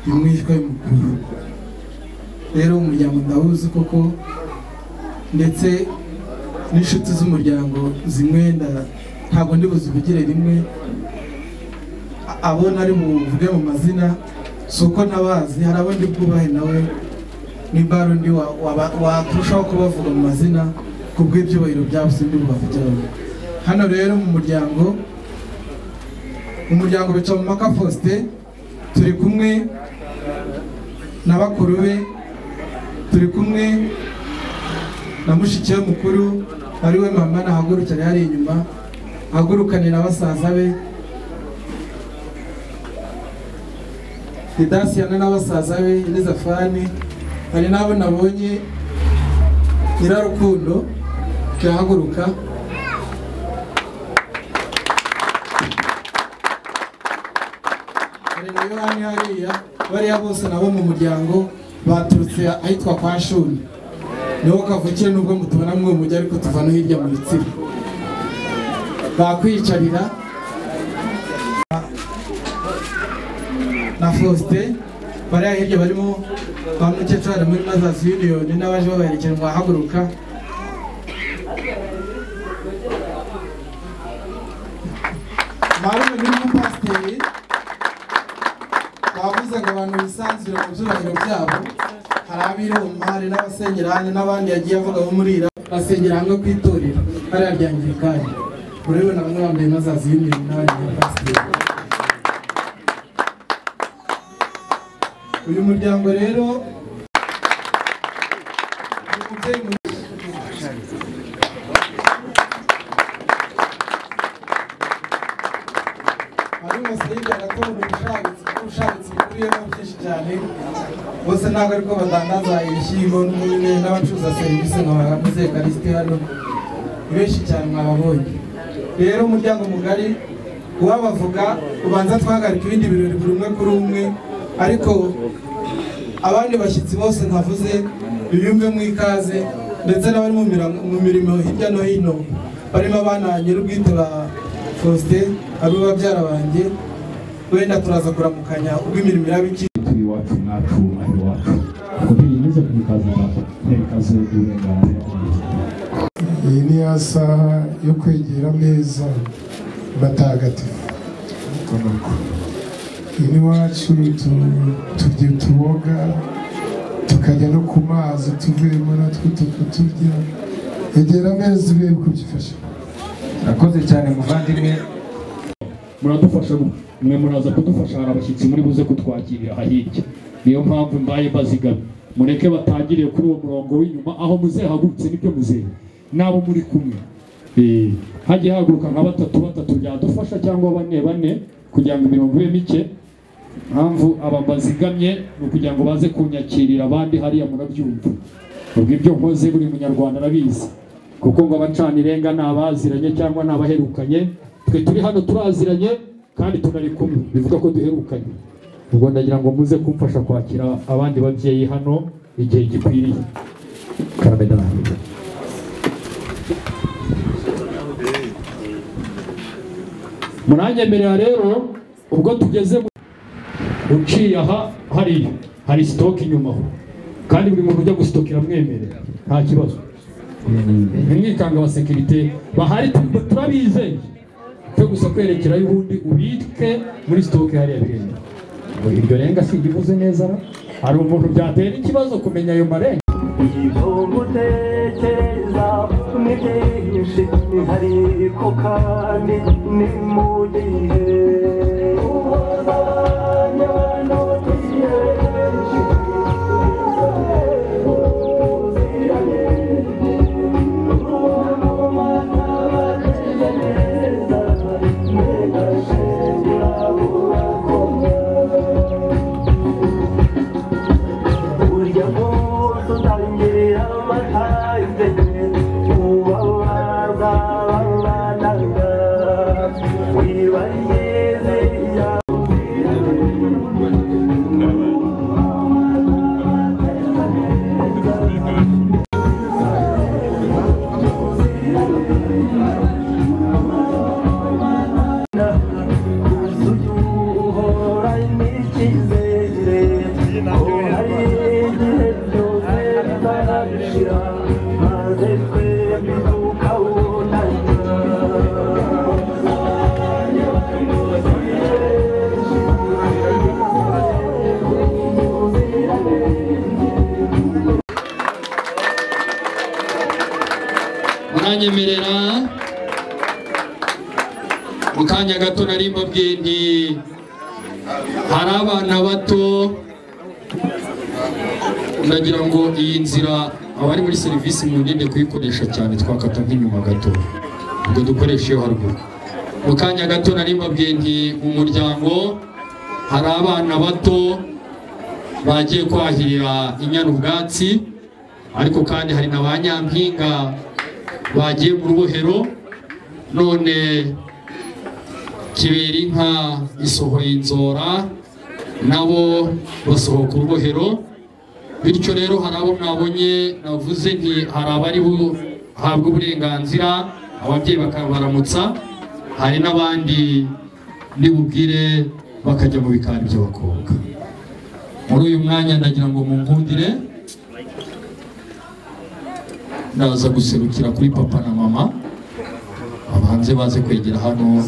umwishywa mukuru. Rero umuryango ndawuzi koko, ndetse n'inshuti z'umuryango zimwe ntabwo ndi buzivugire rimwe. Abo nari buvuge mu mazina si uko ntabazi, hari abo ndi bwubahe nawe niba undi waturushaho kubavuga mu mazina ku bw'ibyubahiro byabo sindi bubavugira. Hano rero mu muryango Bicamumpaka Faustin turi kumwe na bakuru be, turi kumwe na mushiki we mukuru ari we mama nahagurukira yari inyuma ahagurukanira basaza be Idasiana n'abasaza be Elizafani. Hari nabo nabonye Nyirarukundo cyahaguruka. Hari na Yohani hariya, bariya bose nabo mu muryango baturutse ahitwa kwa Shuni. Niho kavukire nubwo mutubona mwe mujyi ariko tuva no hirya mu Rutsiro. Bakwicarira na Faustin bariya hirya barimo bamukecuru ari muri Mothers Union n'abaje babaherekera ngo bahaguruka. Marume n'umupasiteri bavuze ngo abantu bisanzure mu byubahiro byabo. Hari abiroma, hari n'abasengera hamwe n'abandi yagiye avuga bo murira basengera hamwe kwitorera hariya rya Anglikani. Urabona bamwe bambaye Mothers Union n'abandi bapasiteri. Uyu muryango rero ari masayidi agatora ubushabitsi bukubiyemo byinshi cyane. Bose ntabwo ariko badandaza ibishyimbo n'abacuruza serivisi nka Muzehe Karisiti hano benshi cyane mwababonye. Rero umuryango mugari uwabavuga ubanza twahagarika ibindi birori buri umwe kuri umwe, ariko abandi bashyitsi bose ntavuze biyumve mu ikaze, ndetse n'abari mu mirimo hirya no hino barimo abana nyir'ubwite ba Faustin abo babyara banjye. Wenda turaza kuramukanya ubwo imirimo irabiki turi wacu nacu aho wacu kubinyuze ku kazi nako n'ikaze urengana. iyi ni ya saha yo kwegera ameza matagatifu. Ini wacu turya tuboga tukajya no ku mazi tuvuyemo natwe tukaturya. Egera ameza urebe uko byifashe. Nakoze cyane muvandimwe, muradufasha mwe muraza kudufasha, hari abashyitsi muri buze kutwakirira ahirya. Niyo mpamvu mbaye bazigamye mureke batangiriye kuri uwo murongo w'inyuma aho muzehe hagurutse nibyo muzehe nabo muri kumwe. Hagiye haguruka nka batatu byadufasha cyangwa bane kugira ngo imirongo ibe mike. Mpamvu aba bazigamye ni ukugira ngo baze kunyakirira abandi hariya murabyumva. Ubwo ibyo nkoze buri munyarwanda arabizi, kuko ngo abacana irenga ni abaziranye cyangwa ni abaherukanye. Twe turi hano turaziranye kandi tunari kumwe, bivuga ko duherukanye. Ubwo ndagira ngo muze kumfasha kwakira abandi babyeyi hano igihe gikwiriye. Karamedana. Muranyemerera rero ubwo tugeze uciye aha hari stock inyuma ho, kandi buri muntu ujya gustokira mwemerera nta kibazo. ntimwikanga abasekirite bahari turabizeye cyo gusa kwerekera y'ubundi ubitwe muri stoke hariya Irembo. Iryo renga singivuze neza, hari umuntu byatera ikibazo kumenya ayo marenga. Nyemerera mukanya gato nari mbabwiye nti hari abana bato, ndagira ngo iyi nzira abari muri serivisi mu ndende kuyikoresha cyane twakata nk'inyuma gato ubwo dukoresha iyo haruguru. Mukanya gato nari mbabwiye nti mu muryango hari abana bato bagiye kwahirira inyana ubwatsi, ariko kandi hari na ba nyampinga bagiye mu rubohero, none kibera inka isohoye inzora nabo basohoka urubohero. Bityo rero hari abo mwabonye navuze nti hari abari buhabwa uburenganzira, ababyeyi bakabaramutsa, hari n'abandi nibubwire bakajya mu bikari by'abakobwa. Muri uyu mwanya ndagira ngo munkundire ndaza guserukira kuri papa na mama, abanze baze kwegera hano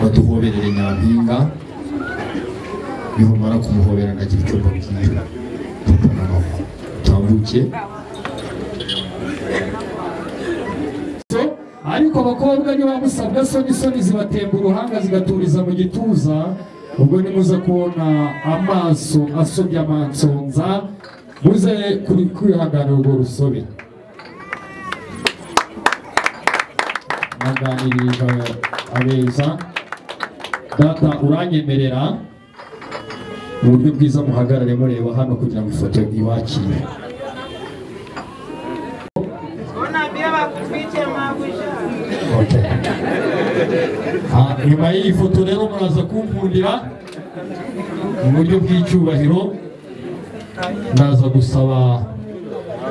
baduhoberere nyampinga, nibamara kumuhobera ndagira icyo mbabwira. Papa na mama tambuke. Ariko abakobwa niba musabwa soni zibatemba uruhanga zigaturiza mu gituza, ubwo nimuza kubona amaso asobye amansonza muze kwihanganira urwo rusobe. Naganirije abeza data, uranyemerera mu buryo bwiza muhagarare mureba hano kugira ngo ifoto ibakire. Nyuma y'iyi foto rero muraza kunkundira mu buryo bw'icyubahiro, ndaza gusaba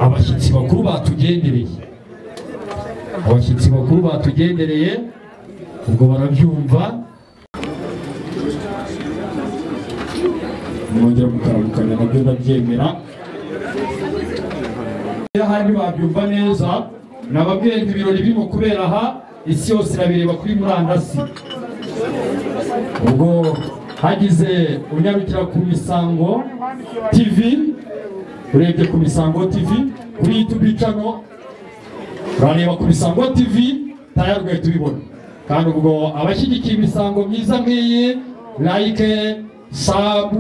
abashyitsi bakuru batugendereye. Abashyitsi bakuru batugendereye ubwo barabyumva, mwongera mukaramukanya nabyo ndabyemera. Ahandi babyumva neza, nababwiye ibirori birimo kubera aha isi yose irabireba kuri murandasi. Ubwo hagize unyarukira ku Misango TV, urebye ku Misango TV kuri YouTube channel, urareba ku Misango TV tayari ugahita tubibona. Kandi ubwo abashyigikiye imisango myiza nk'iyi, like, sub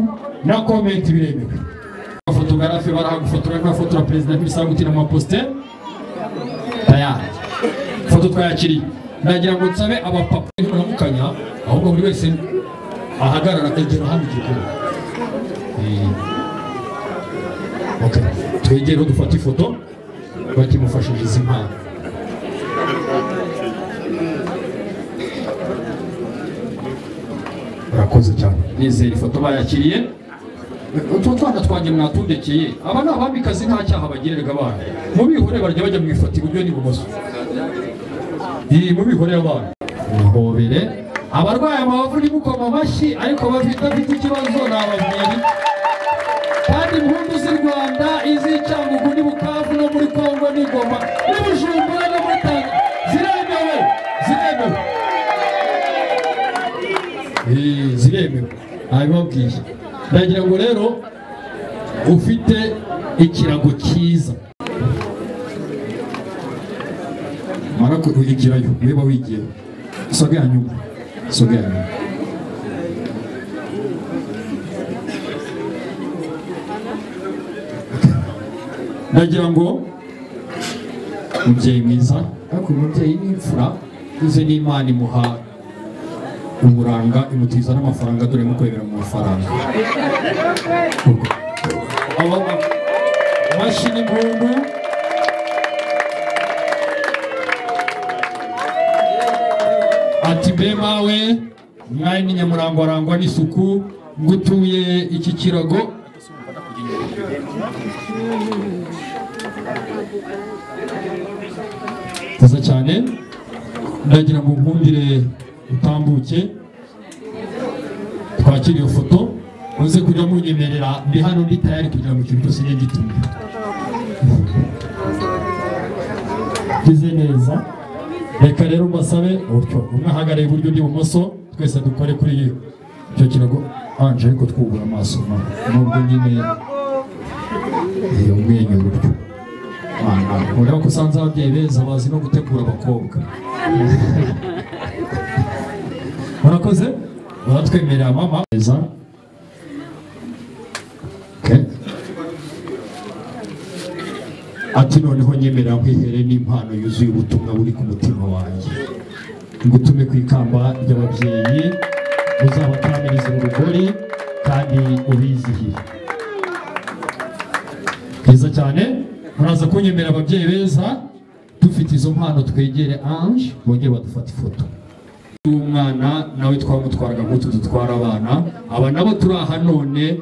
na comment biremewe. Fotografi barahagufotora nk'afotora perezida w'imisango utina mu poster tayari. Foto twayakiriye. Ndagira ngo nsabe abapapa n'umukanya ahubwo buri wese ahagarara egera hano igikuru. Okay, twegere dufata ifoto bakimufashije izi mpano. Urakoze cyane. Nizera ifoto bayakiriye. Utwo twana twanjye mwatundekeye, aba ni abamikazi nta cyaha bagiriraga abana. Mubihore barya bajya mu ifati iburyo n'ibumoso. Mubihore abana. Muhobere abarwaye amabavu nimukoma amashyi, ariko bafite ikibazo n'ababyeyi. Kandi impundu z'u Rwanda iz'Icyangugu n'i Bukavu no muri Kongo n'Igoma n'Ibijumba ziremewe ntabibabwiye. Ndagira ngo rero ufite ikirago cyiza mara kuhigirayo weba wigiye soga nyuma ndagira ngo umubyeyi mwiza ariko umubyeyi n'imfura uze n'Imana imuha umuranga imutiza n'amafaranga dore mu kwebera mu mafaranga mashini impundu ati mbe mawe mwari ni Nyamurango arangwa n'isuku ngutuye iki kirago neza cyane. Ndagira ngo nkundire utambuke twakira iyo foto uze kujya munyemerera ndi hano ndi tayari kugira ngo ikintu cyose gitume kize neza. Reka rero mbasabe utyo umwe ahagarare iburyo n'ibumoso twese dukore kuri icyo kirago anje ariko twubura amaso nubwo nyine iyo mwenyura utyo urabona ko usanze ababyeyi beza bazi no gutegura abakobwa. Murakoze baratwemerera mama neza. Ati noneho nyemerera nkwihere n'impano yuzuye ubutumwa buri ku mutima wanjye ngutume ku ikamba ry'ababyeyi uzabatamiriza urugori kandi ubizihiye neza cyane. Muraza kunyemera ababyeyi beza dufite izo mpano twegere Ange bongere badufata ifoto. Umwana nawe twamutwaraga nk'utu dutwara abana aba nabo turi aha none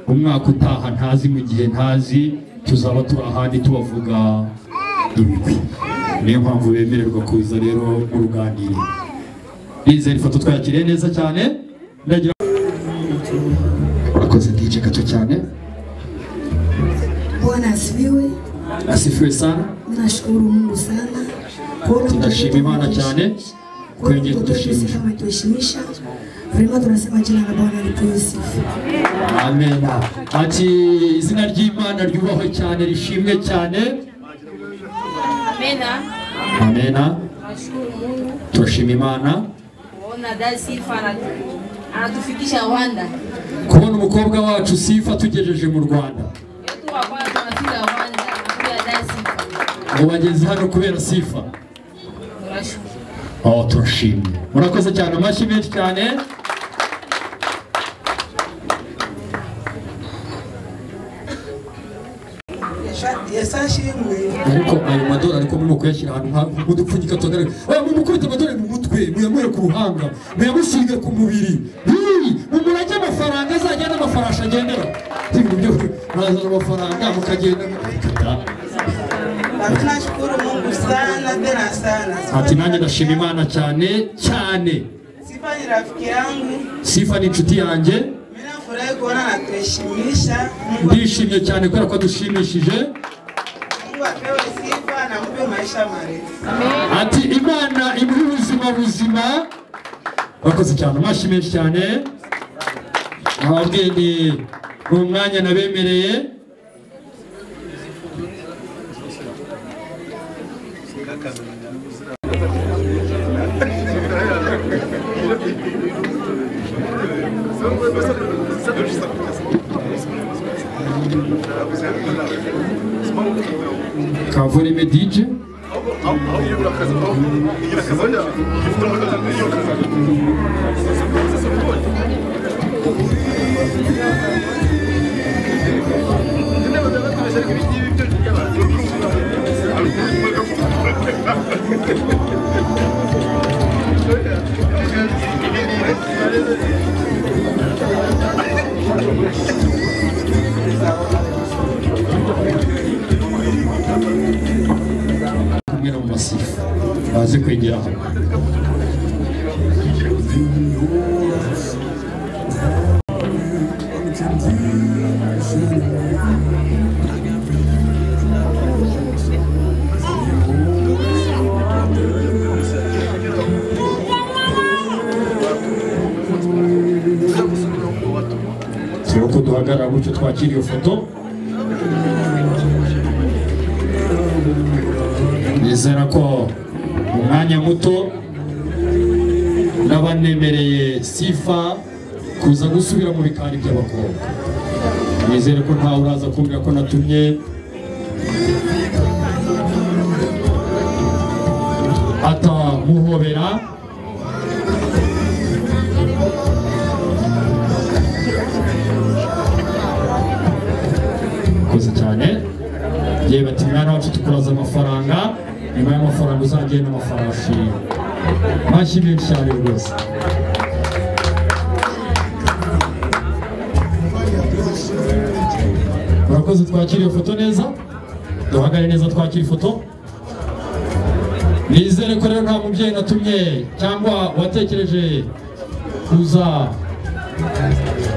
umwaka utaha ntazi mu gihe ntazi tuzaba turi ahandi tubavuga ibigwi niyo mpamvu bemererwa kuza rero mu ruganiriro. Nizera ifoto twakiriye neza cyane. Ndagira urakoze DJ gato cyane. Bwana asifiwe. Asifiwe sana. Nashukuru Mungu sana. Tunashima Imana cyane kwenye kutushimisha. Vrema tunasema jina la Bwana lipewe sifa. Amen. Ati izina ry'Imana ryubahwe cyane rishimwe cyane. Amena. Amena. Tunashima Imana. Ona dada Sifa anatufikisha Rwanda. Kubona umukobwa wacu Sifa tugejeje mu Rwanda. Yetu wa kwanza tunafika Rwanda kubera dada Sifa. Ngo bageze hano kubera Sifa. Turashimye. Murakoze cyane amashyi menshi cyane. Ariko ayo madora ariko mu kuyashyira ahantu mudupfunyika tondere mumukubita amadora mu mutwe muyamure ku ruhanga muyamushinge ku mubiri mumurage amafaranga azajya n'amafarasha agendera ibyo bazana amafaranga mukagenda tunashukuru Mungu sana tena sana. Ati nanjye ndashima Imana cyane cyane. Sifa ni rafiki yangu. Sifa ni inshuti yanjye. Mimi nafurahi kuona anatuheshimisha. Ndishimye cyane kubera ko dushimishije. Mungu apewe sifa na mpe maisha marefu. Amen. Ati Imana imuhe ubuzima buzima. Bakoze cyane amashyi menshi cyane. Ababwiye ni umwanya nabemereye. Kavorime DJ kumwe no mu masifu baze kwegera hano. gutyo twakira iyo foto. Nizera ko umwanya muto n'abanemereye Sifa kuza gusubira mu bikari by'abakobwa. Nizere ko ntawe uraza kumbwira ko natumye atamuhobera. Koze cyane. Yewe bati mwana wacu tukuraza amafaranga, nyuma y'amafaranga uzagenda n'amafarashi mashyi menshi cyane rwose. Murakoze twakira iyo foto neza, duhagare neza twakira ifoto. Nizere ko rero nta mubyeyi natumye cyangwa watekereje kuza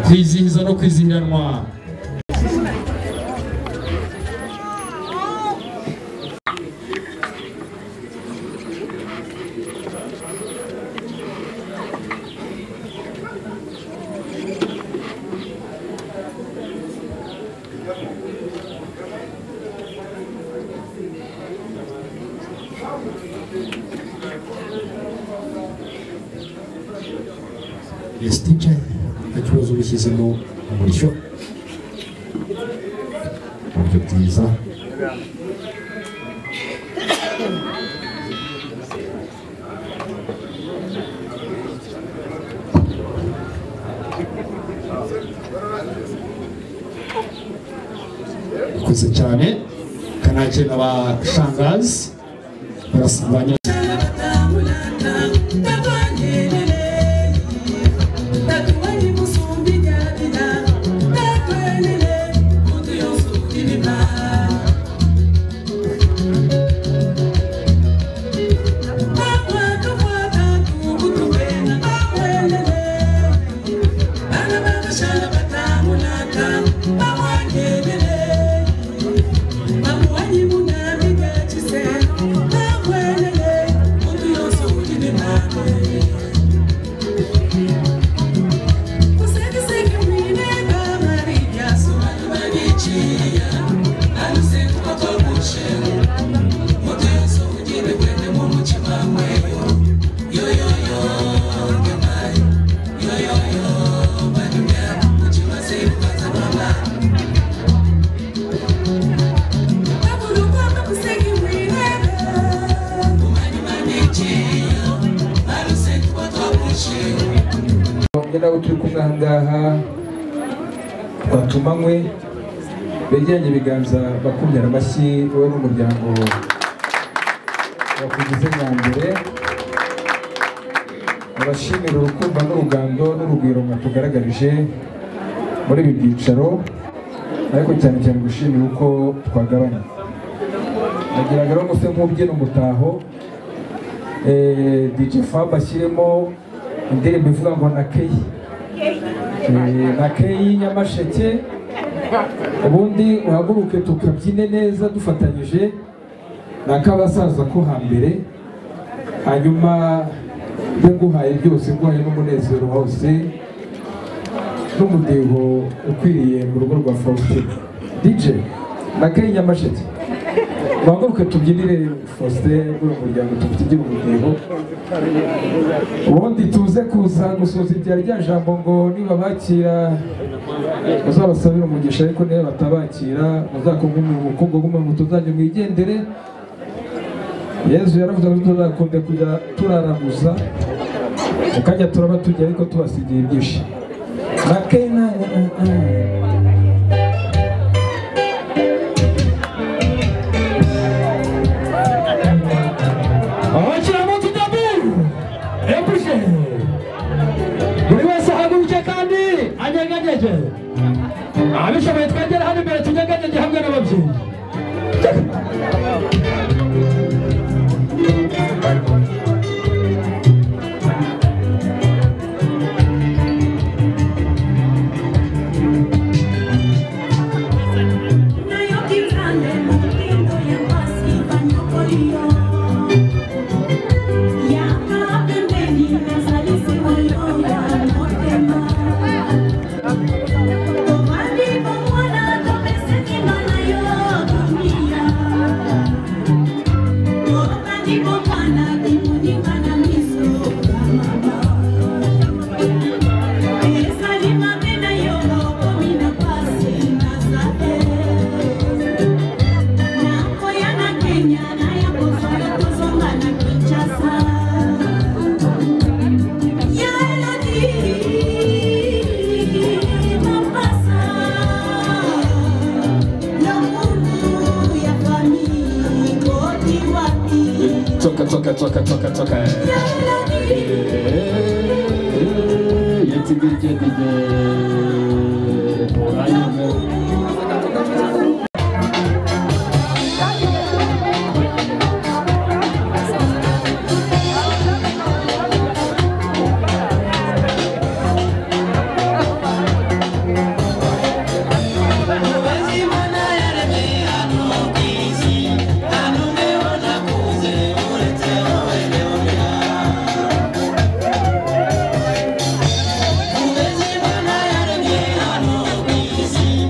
kwizihiza no kwizihiranwa Estica, ikibazo bishyizemo umurishyo uburyo bwiza. Ikuze cyane kanakira abashangazi barasambanya. Nabo turi kumwe ahangaha twatumanywe begeranye ibiganza bakumyara amashyi wowe n'umuryango wakugize nyambere. Abashimira urukundo n'urugando n'urugwiro mwatugaragarije muri ibi byicaro, ariko cyane cyane gushimira uko twagabanya. Nagiraga rero muse nk'ubyina umutaho DJ Fab ashyiremo indirimbo ivuga ngo na Keyi Nyamasheke, ubundi uhaguruke tukabyine neza dufatanyije n'akabasaza ko hambere, hanyuma mbe nguhaye byose, nguhaye n'umunezero hose n'umudiho ukwiriye mu rugo rwa Faustin. DJ na Keyi Nyamasheke, uhaguruke tubyinire Faustin n'umuryango tuvugire umudiho, ubundi tuze kuza gusoza ibyari rya jambo ngo niba bakira muzabasabira umugisha, ariko niba batabakira muzakumva ubukungu bw'umuntu tuzajya mwigendere. Yezu yaravuze ngo tuzakunde kujya turaraguza mukajya turaba tujya ariko tubasigiye ibyinshi. Makena buri wese ahaguruke kandi anyeganyeje. Abishoboye twegera hano imbere tunyeganyeje hamwe n'ababyeyi. Toka. Yeti DJ. Easy.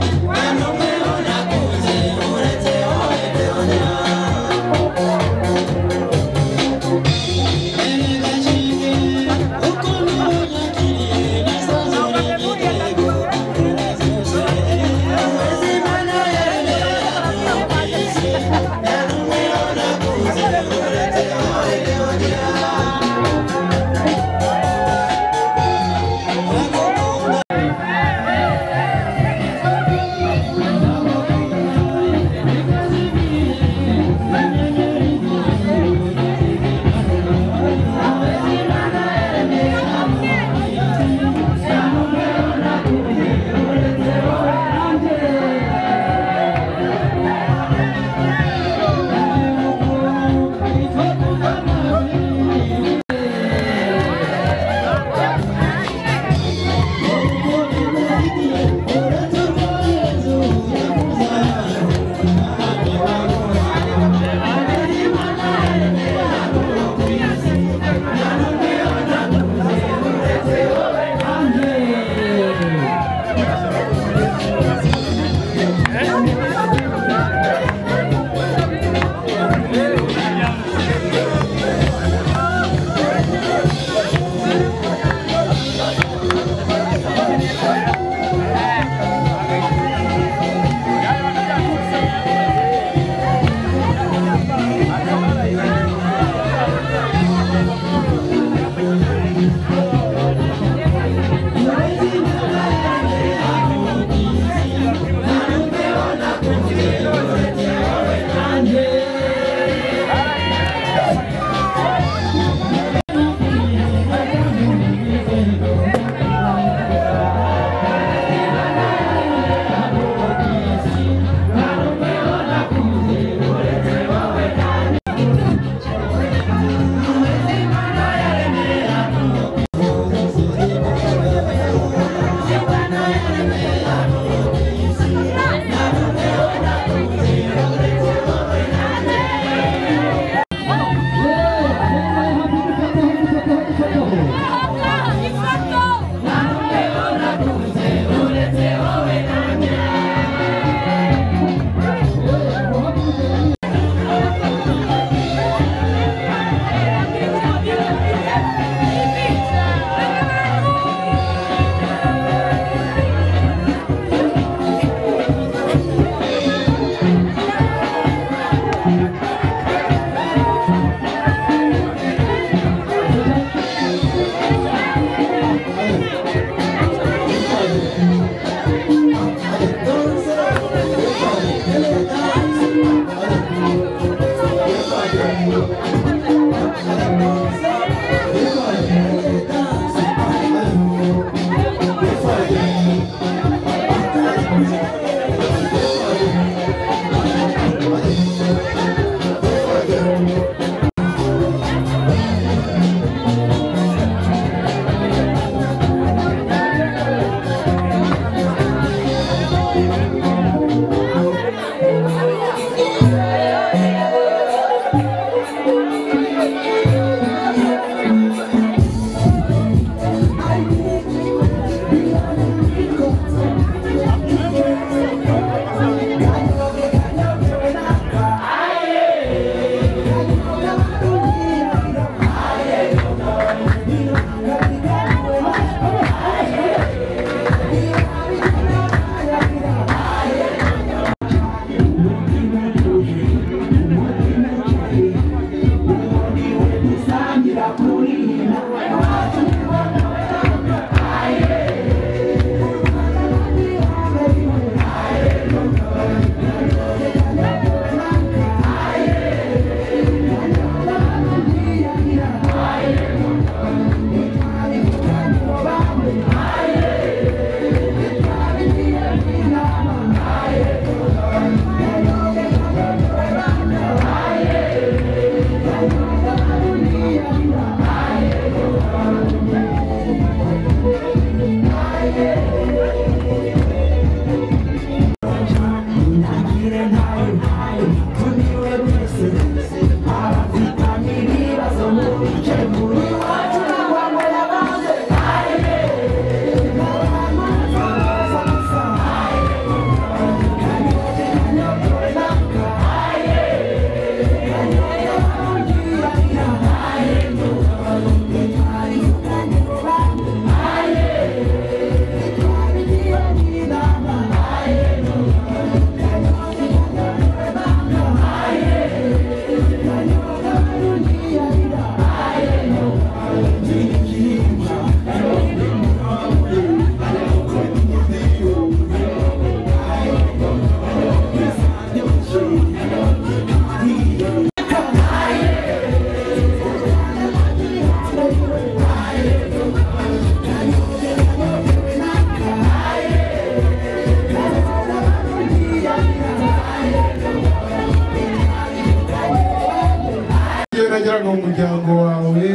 nageraga mu muryango wawe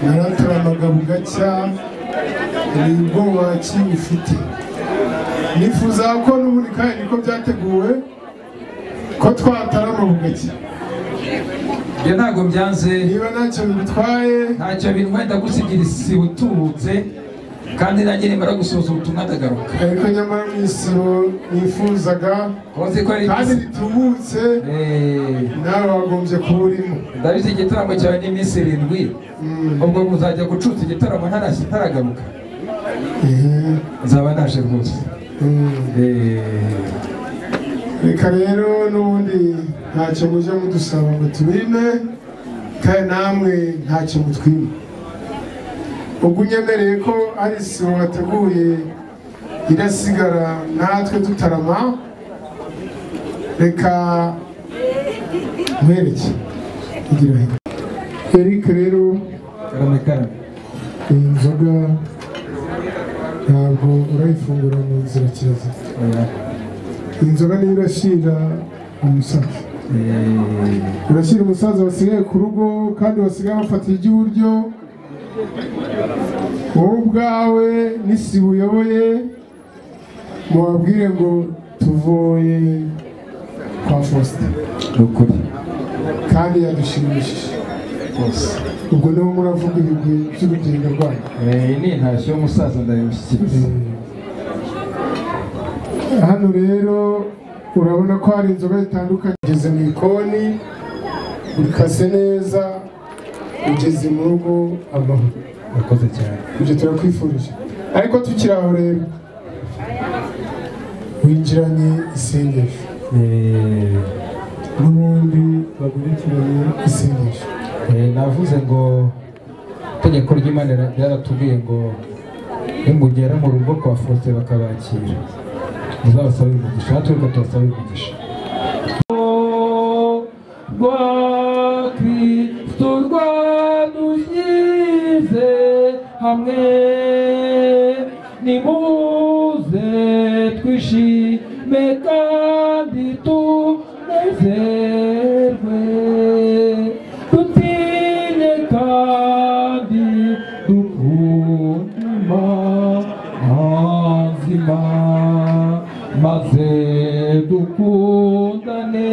naraturanaga bugacya ni ubwoba ki ufite nifuza ko n'ubundi kandi niko byateguwe ko twatarama bugacya ibyo ntabwo byanze niba ntacyo bitwaye ntacyo bintwenda gusigira isibo utubutse kandi nanjye nimara gusoza ubutumwa ndagaruka ariko nyamara mu isibo nifuzaga kandi ritubutse nawe wagombye kuba urimo ndabizi igitaramo cyawe n'iminsi 7 ubwo muzajya gucutsa igitaramo ntaragaruka nzaba naje rwose reka rero n'ubundi ntacyo mujya mudusaba ngo tubime kandi namwe ntacyo mutwime ubwo unyemereye ko ari isibo wateguye irasigara natwe dutarama reka nkwereke kugira ngo Eric rero karame iyi nzoga ntabwo urayifungura mu nzira kirazira iyi nzoga niyo irashyira umusaza urashyira umusaza wasigaye ku rugo kandi wasigaye bafatiye iby'uburyo wowe ubwawe n'isibo uyoboye mubabwire ngo tuvuye kwa Faustin ukuri kandi yadushimishije rwose ubwo niho muravuga ibigwi by'urugendo rwanyu ni intashyo y'umusaza ndabimushyikiriza hano rero urabona ko hari inzoga zitandukanye ugeze mu ikoni urikase neza ugeze mu rugo amahoro urakoze cyane ibyo turakwifurije ariko tukiri aho rero winjiranye isengesho n'ubundi bagurikiranye isengesho navuze ngo itegeko ry'Imana ryaratubwiye ngo nimugera mu rugo kwa Faustin bakabakira muzabasabe umugisha natwe reka tubasabe umugisha rwa Kristo rwadushyize hamwe nimuze twishime kandi tunezerwe dutinye kandi dukunde Imana maze dukundane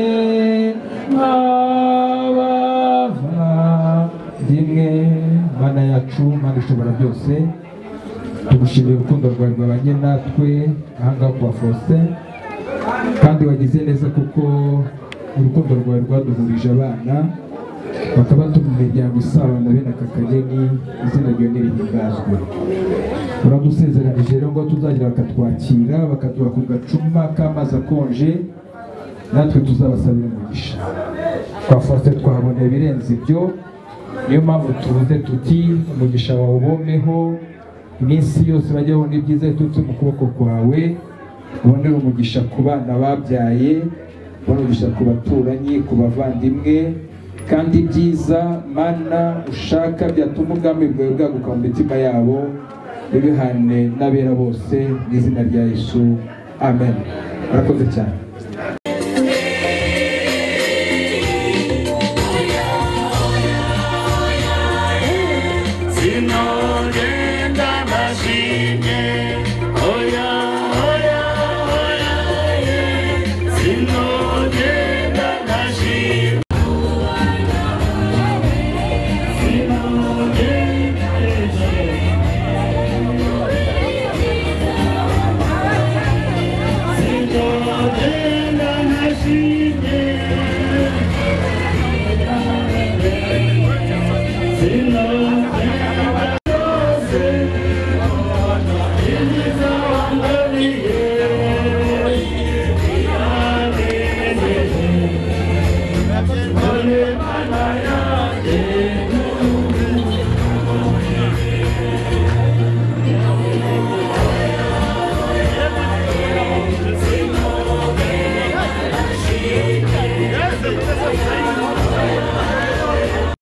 nk'abavandimwe. Mana yacu, Mana ishobora byose, tugushimiye urukundo rwawe rwabanye natwe ahangaha kwa Faustin, kandi wagize neza kuko urukundo rwawe rwaduhurije abana bakaba turi mu miryango isabana bene aka kageni, izina ryawe nirihimbazwe. Uradusezeranije rero ngo tuzagira bakatwakira bakaduha ku gacuma k'amazi akonje, natwe tuzabasabira umugisha. Kwa Faustin twahaboneye ibirenze ibyo, niyo mpamvu tuvuze tuti umugisha wawe ubomeho iminsi yose bajya babona ibyiza biturutse mu kuboko kwawe, ubonere umugisha ku bana babyaye, ubonere umugisha ku baturanyi, ku bavandimwe, kandi ibyiza Mana ushaka byatuma ubwami bwawe bwaguka mu mitima yabo bibihane n'abera bose mu izina rya Yesu, amen. Murakoze cyane. Lord.